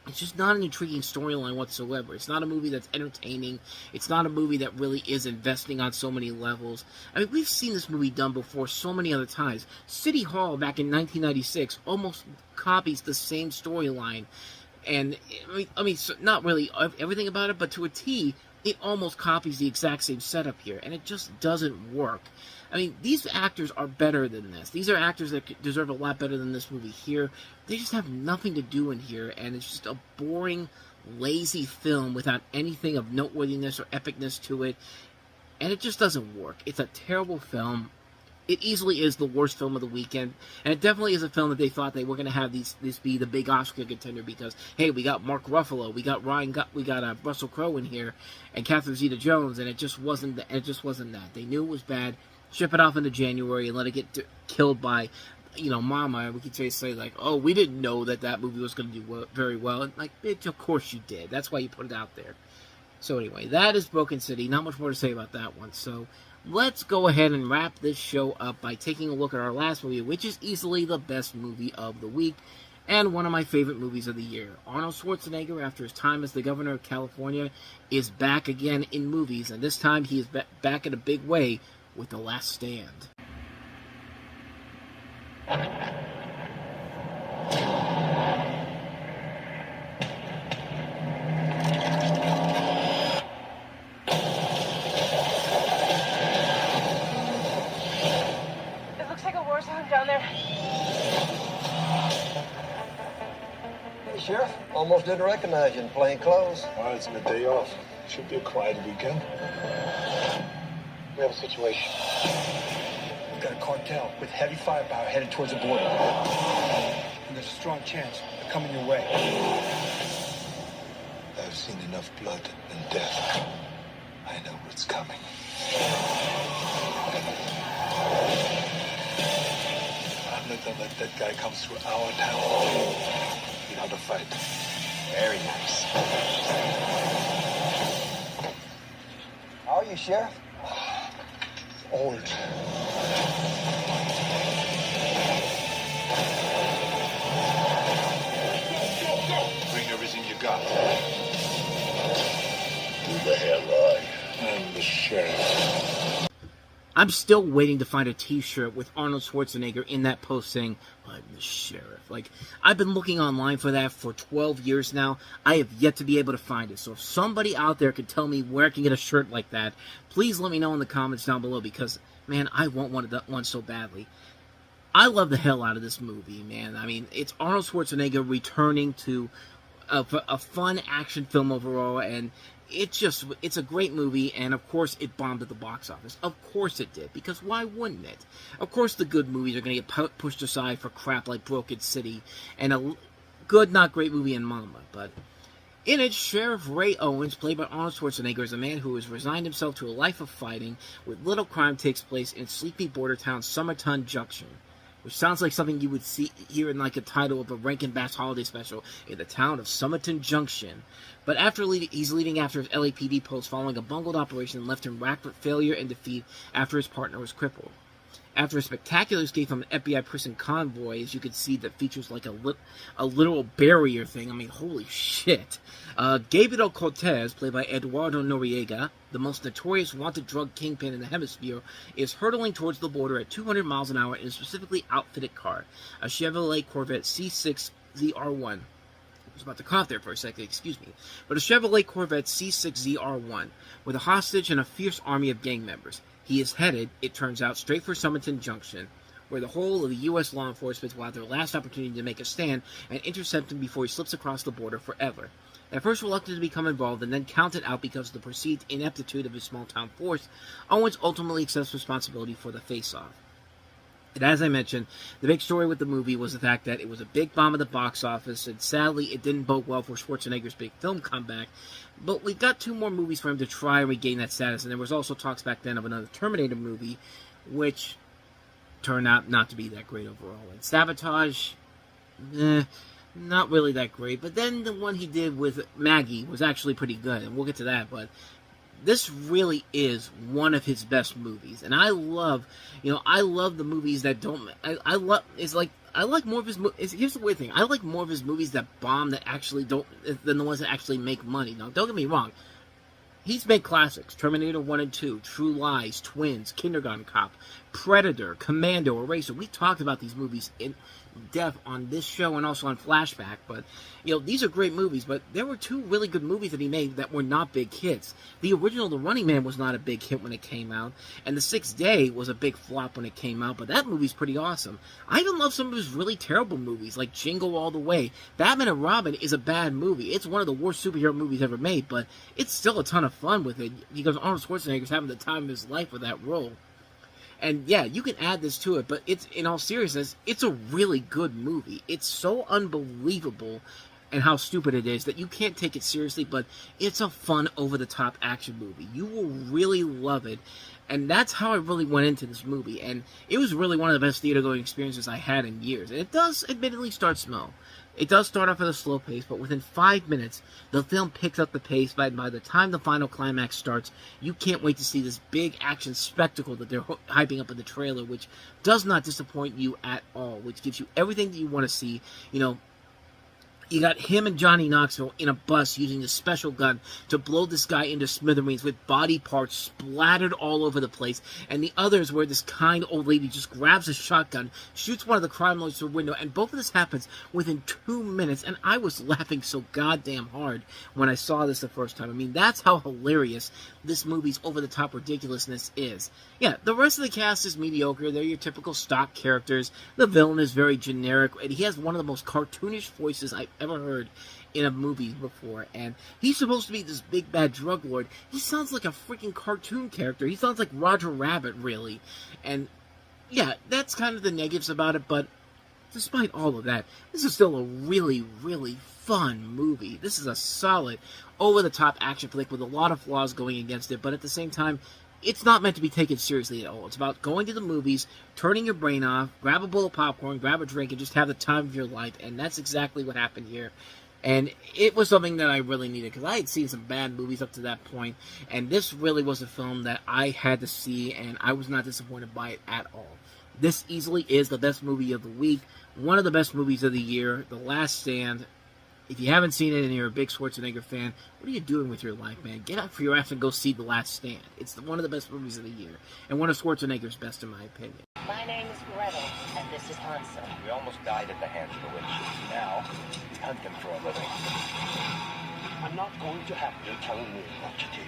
it's just not an intriguing storyline whatsoever. It's not a movie that's entertaining. It's not a movie that really is investing on so many levels. I mean, we've seen this movie done before so many other times. City Hall back in 1996 almost copies the same storyline. And, I mean, not really everything about it, but to a T, it almost copies the exact same setup here, and it just doesn't work. I mean, these actors are better than this. These are actors that deserve a lot better than this movie here. They just have nothing to do in here, and it's just a boring, lazy film without anything of noteworthiness or epicness to it, and it just doesn't work. It's a terrible film. It easily is the worst film of the weekend, and it definitely is a film that they thought they were going to have this be the big Oscar contender because, hey, we got Mark Ruffalo, we got Russell Crowe in here, and Catherine Zeta-Jones, and it just wasn't that. They knew it was bad. Ship it off into January and let it get killed by, Mama. We could say like, oh, we didn't know that movie was going to do very well. And like, bitch, of course you did. That's why you put it out there. So anyway, that is Broken City. Not much more to say about that one. So let's go ahead and wrap this show up by taking a look at our last movie, which is easily the best movie of the week and one of my favorite movies of the year. Arnold Schwarzenegger, after his time as the governor of California, is back again in movies, and this time he is back in a big way with The Last Stand. It looks like a war zone down there. Hey, Sheriff. Almost didn't recognize you in plain clothes. Oh, it's my day off. Should be a quiet weekend. We have a situation. We've got a cartel with heavy firepower headed towards the border. And there's a strong chance they're coming your way. I've seen enough blood and death. I know what's coming. I'm not gonna let that guy come through our town. You know how to fight. Very nice. How are you, Sheriff? Old. Bring everything you got. Who the hell are you? I'm the sheriff. I'm still waiting to find a t-shirt with Arnold Schwarzenegger in that post saying, I'm the sheriff. Like, I've been looking online for that for 12 years now. I have yet to be able to find it. So if somebody out there could tell me where I can get a shirt like that, please let me know in the comments down below because, man, I want one so badly. I love the hell out of this movie, man. I mean, it's Arnold Schwarzenegger returning to a fun action film overall, and it's a great movie, and of course it bombed at the box office. Of course it did, because why wouldn't it? Of course the good movies are going to get pushed aside for crap like Broken City, and a good, not great movie in Mama, but... In it, Sheriff Ray Owens, played by Arnold Schwarzenegger, is a man who has resigned himself to a life of fighting, with little crime takes place in sleepy border town Summerton Junction, which sounds like something you would see here in like a title of a Rankin Bass holiday special, in the town of Summerton Junction. But he's leading after his LAPD post following a bungled operation left him racked with failure and defeat after his partner was crippled. After a spectacular escape from an FBI prison convoy, as you can see, that features like a literal barrier thing. I mean, holy shit. Gabriel Cortez, played by Eduardo Noriega, the most notorious wanted drug kingpin in the hemisphere, is hurtling towards the border at 200 miles an hour in a specifically outfitted car, a Chevrolet Corvette C6 ZR1. I was about to cough there for a second, excuse me. But a Chevrolet Corvette C6 ZR1, with a hostage and a fierce army of gang members. He is headed, it turns out, straight for Summerton Junction, where the whole of the U.S. law enforcement will have their last opportunity to make a stand and intercept him before he slips across the border forever. At first reluctant to become involved and then counted out because of the perceived ineptitude of his small-town force, Owens ultimately accepts responsibility for the face-off. And as I mentioned, the big story with the movie was the fact that it was a big bomb at the box office, and sadly it didn't bode well for Schwarzenegger's big film comeback. But we've got 2 more movies for him to try and regain that status, and there was also talks back then of another Terminator movie, which turned out not to be that great overall. And Sabotage, not really that great. But then the one he did with Maggie was actually pretty good, and we'll get to that, but... This really is one of his best movies, and I love the movies that don't. I like more of his. Here's the weird thing: I like more of his movies that bomb that actually don't than the ones that actually make money. Now, don't get me wrong. He's made classics: Terminator 1 and 2, True Lies, Twins, Kindergarten Cop, Predator, Commando, Eraser. We talked about these movies in depth on this show and also on Flashback, but these are great movies. But there were 2 really good movies that he made that were not big hits. The original The Running Man was not a big hit when it came out, and The Sixth Day was a big flop when it came out, but that movie's pretty awesome. I even love some of his really terrible movies, like Jingle All the Way. Batman and Robin is a bad movie. It's one of the worst superhero movies ever made, but it's still a ton of fun with it, because Arnold Schwarzenegger's having the time of his life with that role. And yeah, you can add this to it, but it's, in all seriousness, it's a really good movie. It's so unbelievable and how stupid it is that you can't take it seriously, but it's a fun, over-the-top action movie. You will really love it, and that's how I really went into this movie, and it was really one of the best theater-going experiences I had in years. And it does, admittedly, start slow. It does start off at a slow pace, but within 5 minutes, the film picks up the pace. By the time the final climax starts, you can't wait to see this big action spectacle that they're hyping up in the trailer, which does not disappoint you at all, which gives you everything that you want to see. You got him and Johnny Knoxville in a bus using a special gun to blow this guy into smithereens with body parts splattered all over the place. And the others where this kind old lady just grabs a shotgun, shoots one of the crime lords through a window, and both of this happens within 2 minutes. And I was laughing so goddamn hard when I saw this the first time. I mean, that's how hilarious this movie's over-the-top ridiculousness is. Yeah, the rest of the cast is mediocre. They're your typical stock characters. The villain is very generic, and he has one of the most cartoonish voices I've ever heard in a movie before. And he's supposed to be this big bad drug lord. He sounds like a freaking cartoon character. He sounds like Roger Rabbit, really. And yeah, that's kind of the negatives about it, but despite all of that, this is still a really, really fun movie. This is a solid, over-the-top action flick with a lot of flaws going against it, but at the same time, it's not meant to be taken seriously at all. It's about going to the movies, turning your brain off, grab a bowl of popcorn, grab a drink, and just have the time of your life. And that's exactly what happened here. And it was something that I really needed, because I had seen some bad movies up to that point, and this really was a film that I had to see, and I was not disappointed by it at all. This easily is the best movie of the week, one of the best movies of the year, The Last Stand. If you haven't seen it and you're a big Schwarzenegger fan, what are you doing with your life, man? Get up for your ass and go see The Last Stand. It's one of the best movies of the year, and one of Schwarzenegger's best, in my opinion. My name is Gretel, and this is Hansel. We almost died at the hands of the witch. Now, we hunt them for a living. I'm not going to have you telling me what to do.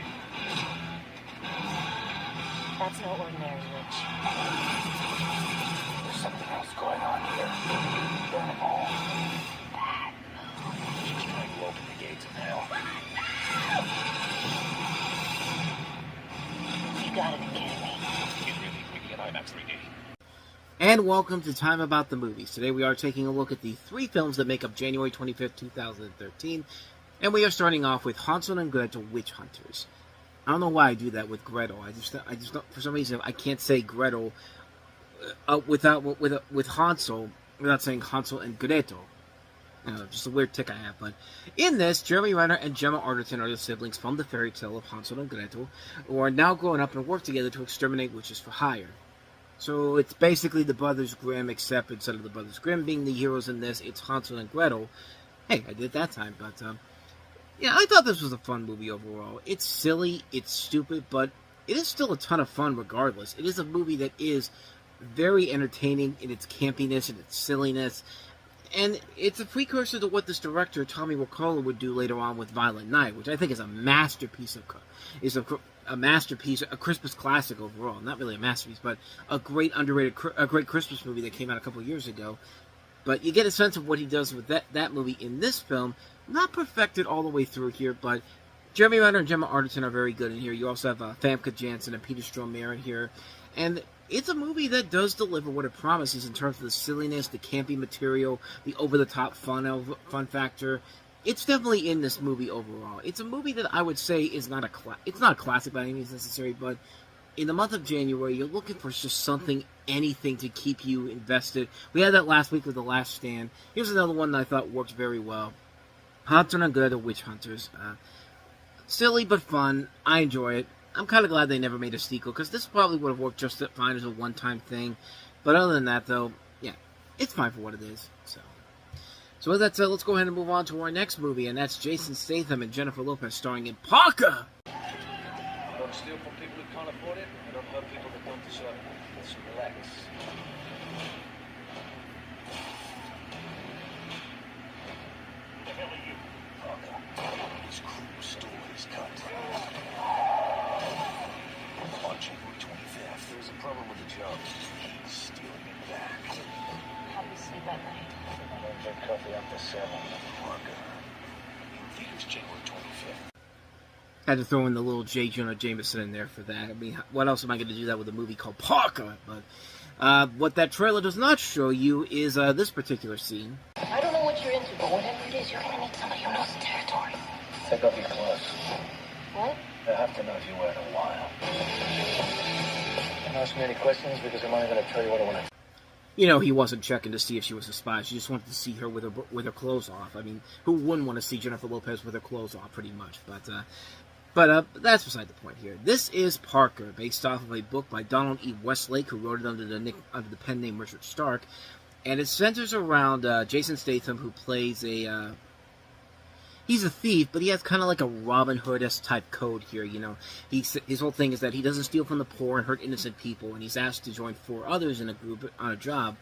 That's no ordinary witch. There's something else going on here. Burn them all. She's trying to open the gates of hell. And welcome to Time About the Movies. Today we are taking a look at the 3 films that make up January 25th, 2013. And we are starting off with Hansel and Gretel Witch Hunters. I don't know why I do that with Gretel. I just don't, for some reason, I can't say Gretel with Hansel without saying Hansel and Gretel. Just a weird tick I have. But in this, Jeremy Renner and Gemma Arterton are the siblings from the fairy tale of Hansel and Gretel, who are now growing up and work together to exterminate witches for hire. So it's basically the Brothers Grimm, except instead of the Brothers Grimm being the heroes in this, it's Hansel and Gretel. Hey, I did it that time, but yeah, I thought this was a fun movie overall. It's silly, it's stupid, but it is still a ton of fun regardless. It is a movie that is very entertaining in its campiness and its silliness, and it's a precursor to what this director, Tommy Wirkola, would do later on with Violent Night, which I think is a masterpiece a Christmas classic overall. Not really a masterpiece, but a great great Christmas movie that came out a couple years ago. But you get a sense of what he does with that movie in this film. Not perfected all the way through here, but Jeremy Renner and Gemma Arterton are very good in here. You also have Famke Janssen and Peter Stormare in here. And it's a movie that does deliver what it promises in terms of the silliness, the campy material, the over-the-top fun factor. It's definitely in this movie overall. It's a movie that I would say is not it's not a classic by any means necessary, but in the month of January, you're looking for just something, anything to keep you invested. We had that last week with The Last Stand. Here's another one that I thought worked very well. Hansel and Gretel Witch Hunters. Silly but fun. I enjoy it. I'm kind of glad they never made a sequel, because this probably would have worked just fine as a one-time thing. But other than that, though, yeah, it's fine for what it is. So with that said, let's go ahead and move on to our next movie, and that's Jason Statham and Jennifer Lopez starring in Parker. I don't steal from people who can't afford it. I don't hurt people that don't deserve it. Let's relax. Who the hell are you? Parker. His crew stole his cut. On January 25th, there was a problem with the job. He's stealing it back. How do you sleep at night? I don't drink coffee after 7. Parker. In theaters January 25th. Had to throw in the little J. Jonah Jameson in there for that. I mean, what else am I going to do that with a movie called Parker? But what that trailer does not show you is this particular scene. I don't know what you're into, but whatever it is, you're gonna need somebody who knows the territory. Take off your clothes. What? I have to know if you wear it a while. Don't ask me any questions because I'm only going to tell you what I want to. You know, he wasn't checking to see if she was a spy. She just wanted to see her with her clothes off. I mean, who wouldn't want to see Jennifer Lopez with her clothes off, pretty much? But that's beside the point here. This is Parker, based off of a book by Donald E. Westlake, who wrote it under the pen name Richard Stark, and it centers around Jason Statham, who plays he's a thief, but he has kind of like a Robin Hood-esque type code here, you know. His whole thing is that he doesn't steal from the poor and hurt innocent people, and he's asked to join 4 others in a group on a job.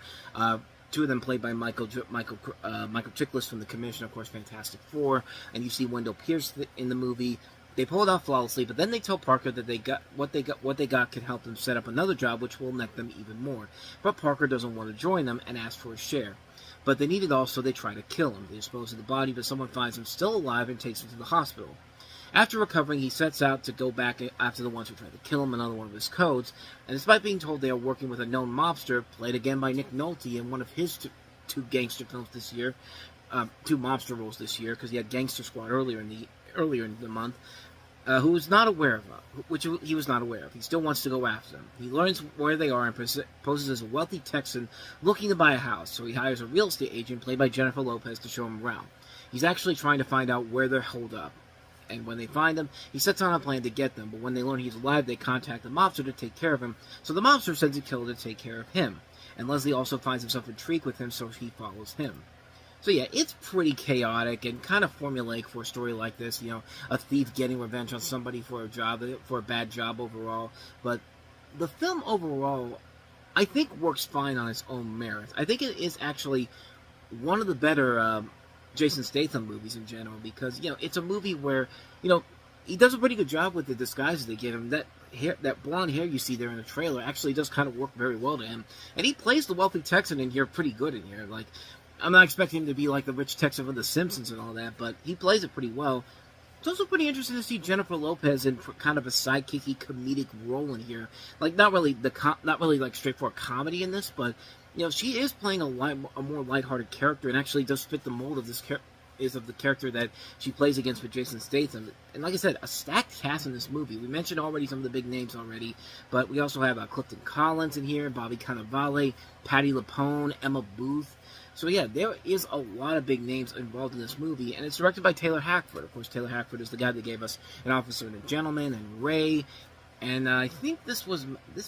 2 of them played by Michael Chiklis from The Commission, of course, Fantastic Four, and you see Wendell Pierce in the movie. They pull it off flawlessly, but then they tell Parker that what they got can help them set up another job, which will net them even more. But Parker doesn't want to join them and asks for a share. But they need it all, so they try to kill him. They dispose of the body, but someone finds him still alive and takes him to the hospital. After recovering, he sets out to go back after the ones who tried to kill him, another one of his codes, and despite being told they are working with a known mobster, played again by Nick Nolte in one of his two gangster films this year, 2 mobster roles this year, because he had Gangster Squad earlier in the month, who was not aware of, which he was not aware of. He still wants to go after them. He learns where they are and poses as a wealthy Texan looking to buy a house, so he hires a real estate agent played by Jennifer Lopez to show him around. He's actually trying to find out where they're holed up, and when they find him, he sets on a plan to get them, but when they learn he's alive, they contact the mobster to take care of him, so the mobster sends a killer to take care of him, and Leslie also finds himself intrigued with him, so he follows him. So yeah, it's pretty chaotic and kind of formulaic for a story like this, you know, a thief getting revenge on somebody for a bad job overall. But the film overall, I think, works fine on its own merits. I think it is actually one of the better Jason Statham movies in general, because, you know, it's a movie where, you know, he does a pretty good job with the disguises they give him. That blonde hair you see there in the trailer actually does kind of work very well to him. And he plays the wealthy Texan in here pretty good in here. Like, I'm not expecting him to be like the rich Texan from The Simpsons and all that, but he plays it pretty well. It's also pretty interesting to see Jennifer Lopez in kind of a sidekicky comedic role in here. Like, not really like straightforward comedy in this, but she is playing a more lighthearted character, and actually does fit the mold of this of the character that she plays against with Jason Statham. And like I said, a stacked cast in this movie. We mentioned already some of the big names already, but we also have Clifton Collins in here, Bobby Cannavale, Patti LuPone, Emma Booth. So yeah, there is a lot of big names involved in this movie, and it's directed by Taylor Hackford. Of course, Taylor Hackford is the guy that gave us An Officer and a Gentleman and Ray. And I think this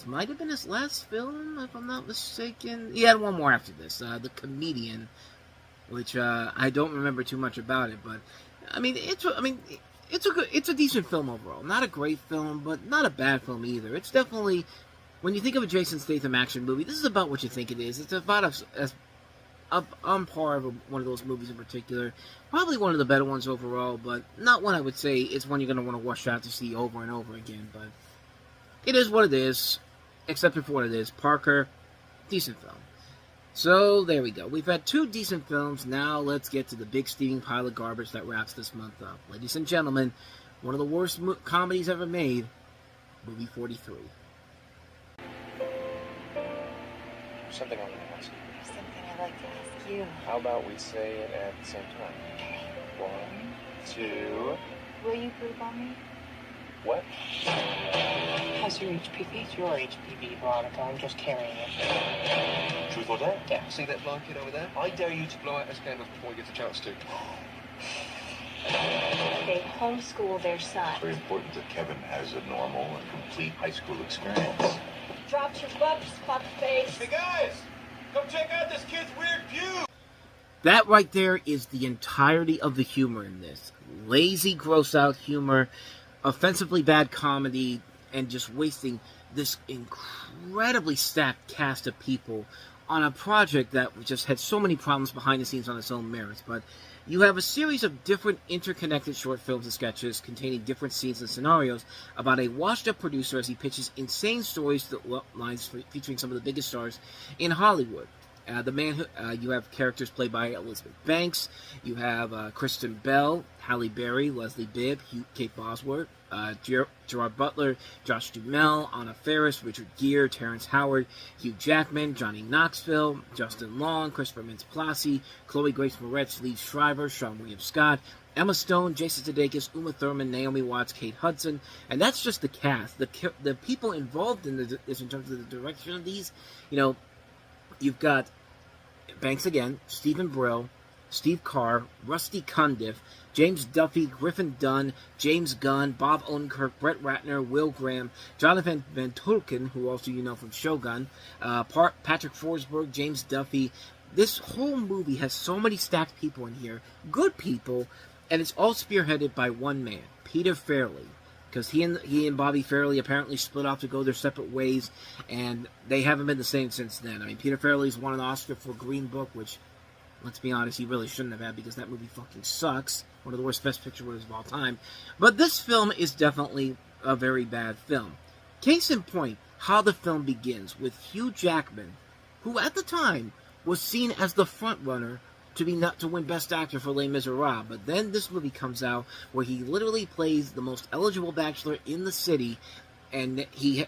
might have been his last film, if I'm not mistaken. He had one more after this, The Comedian, which I don't remember too much about it, but it's a decent film overall. Not a great film, but not a bad film either. It's definitely, when you think of a Jason Statham action movie, this is about what you think it is. It's about on par with one of those movies in particular. Probably one of the better ones overall, but not one I would say it's one you're going to want to watch out to see over and over again. But it is what it is, accept it for what it is. Parker, decent film. So, there we go. We've had 2 decent films. Now, let's get to the big steaming pile of garbage that wraps this month up. Ladies and gentlemen, one of the worst comedies ever made, movie 43. Something I want to ask you. There's something I'd like to ask you. How about we say it at the same time? Okay. 1, 2... Will you poop on me? What? How's your HPV? Your HPV, Veronica. I'm just carrying it. Truth or dare? Yeah. See that blonde kid over there? I dare you to blow out his candles before he gets a chance to. They homeschool their son. It's very important that Kevin has a normal and complete high school experience. Dropped your butt, fuckface. Hey guys, come check out this kid's weird view. That right there is the entirety of the humor in this. Lazy, gross-out humor, offensively bad comedy, and just wasting this incredibly stacked cast of people on a project that just had so many problems behind the scenes on its own merits. But you have a series of different interconnected short films and sketches containing different scenes and scenarios about a washed-up producer as he pitches insane stories to the lines featuring some of the biggest stars in Hollywood. You have characters played by Elizabeth Banks. You have Kristen Bell, Halle Berry, Leslie Bibb, Kate Bosworth, Gerard Butler, Josh Duhamel, Anna Faris, Richard Gere, Terrence Howard, Hugh Jackman, Johnny Knoxville, Justin Long, Christopher Mintz-Plasse, Chloe Grace Moretz, Lee Shriver, Sean William Scott, Emma Stone, Jason Sudeikis, Uma Thurman, Naomi Watts, Kate Hudson, and that's just the cast. The people involved in this in terms of the direction of these, you've got Banks again, Stephen Brill, Steve Carr, Rusty Cundiff, James Duffy, Griffin Dunn, James Gunn, Bob Odenkirk, Brett Ratner, Will Graham, Jonathan Van Tulken, who also you know from Shogun, Patrick Forsberg, James Duffy. This whole movie has so many stacked people in here, good people, and it's all spearheaded by one man, Peter Farrelly. Because he and Bobby Farrelly apparently split off to go their separate ways, and they haven't been the same since then. I mean, Peter Farrelly's won an Oscar for Green Book, which, let's be honest, he really shouldn't have had because that movie fucking sucks. One of the worst Best Picture winners of all time. But this film is definitely a very bad film. Case in point, how the film begins with Hugh Jackman, who at the time was seen as the front runner to win Best Actor for Les Miserables, but then this movie comes out where he literally plays the most eligible bachelor in the city, and he's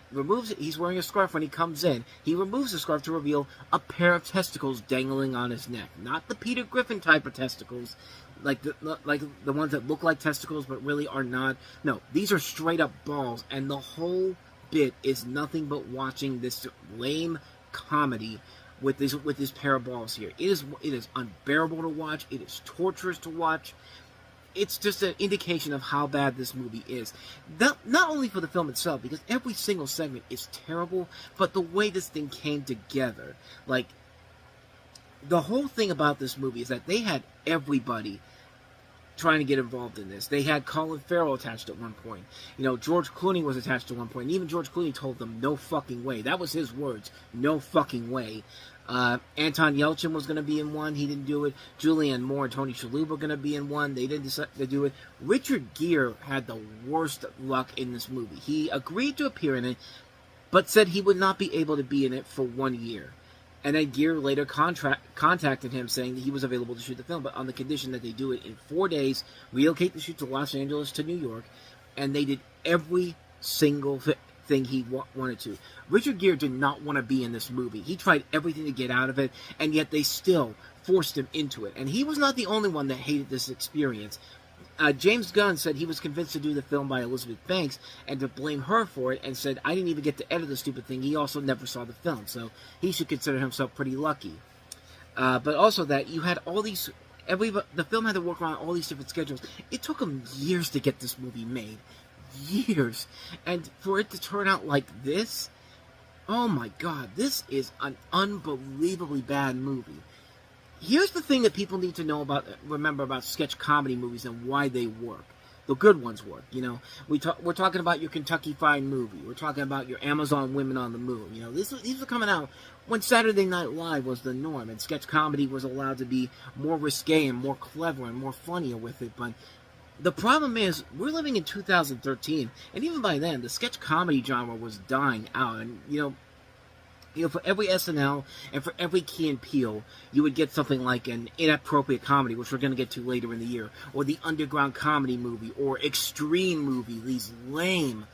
wearing a scarf when he comes in. He removes the scarf to reveal a pair of testicles dangling on his neck. Not the Peter Griffin type of testicles, like the ones that look like testicles but really are not. No, these are straight up balls, and the whole bit is nothing but watching this lame comedy with this pair of balls here. It is unbearable to watch. It is torturous to watch. It's just an indication of how bad this movie is. Not only for the film itself, because every single segment is terrible, but the way this thing came together. Like, the whole thing about this movie is that they had everybody trying to get involved in this. They had Colin Farrell attached at one point. George Clooney was attached at one point. And even George Clooney told them, no fucking way. That was his words. No fucking way. Anton Yelchin was going to be in one. He didn't do it. Julianne Moore and Tony Shalhoub were going to be in one. They didn't decide to do it. Richard Gere had the worst luck in this movie. He agreed to appear in it, but said he would not be able to be in it for 1 year. And then Gere later contacted him saying that he was available to shoot the film, but on the condition that they do it in 4 days, relocate the shoot to Los Angeles to New York, and they did every single thing he wanted to. Richard Gere did not want to be in this movie. He tried everything to get out of it, and yet they still forced him into it. And he was not the only one that hated this experience. James Gunn said he was convinced to do the film by Elizabeth Banks and to blame her for it, and said, I didn't even get to edit the stupid thing. He also never saw the film, so he should consider himself pretty lucky. But also that you had all these... the film had to work around all these different schedules. It took him years to get this movie made. Years. And for it to turn out like this, oh my god, this is an unbelievably bad movie. Here's the thing that people need to remember about sketch comedy movies and why they work. The good ones work, you know. We're talking about your Kentucky Fried Movie. We're talking about your Amazon Women on the Moon. You know, these were coming out when Saturday Night Live was the norm, and sketch comedy was allowed to be more risque and more clever and more funnier with it. But the problem is, we're living in 2013, and even by then, the sketch comedy genre was dying out. And, you know, for every SNL and for every Key and Peele, you would get something like an inappropriate comedy, which we're going to get to later in the year, or the underground comedy movie, or extreme movie, these lame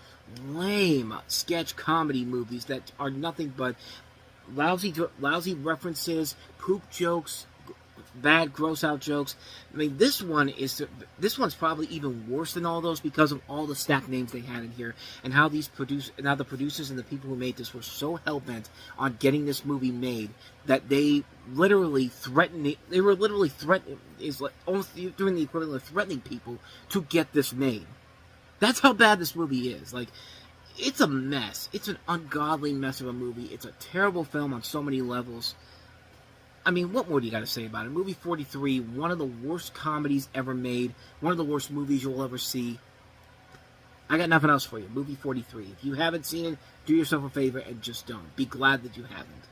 sketch comedy movies that are nothing but lousy references, poop jokes, bad gross out jokes. I mean, this one's probably even worse than all those because of all the stacked names they had in here, and how the producers and the people who made this were so hell-bent on getting this movie made that they literally threatened, is like almost doing the equivalent of threatening people to get this made. That's how bad this movie is. Like, it's a mess. It's an ungodly mess of a movie. It's a terrible film on so many levels. I mean, what more do you got to say about it? Movie 43, one of the worst comedies ever made, one of the worst movies you'll ever see. I got nothing else for you. Movie 43. If you haven't seen it, do yourself a favor and just don't. Be glad that you haven't.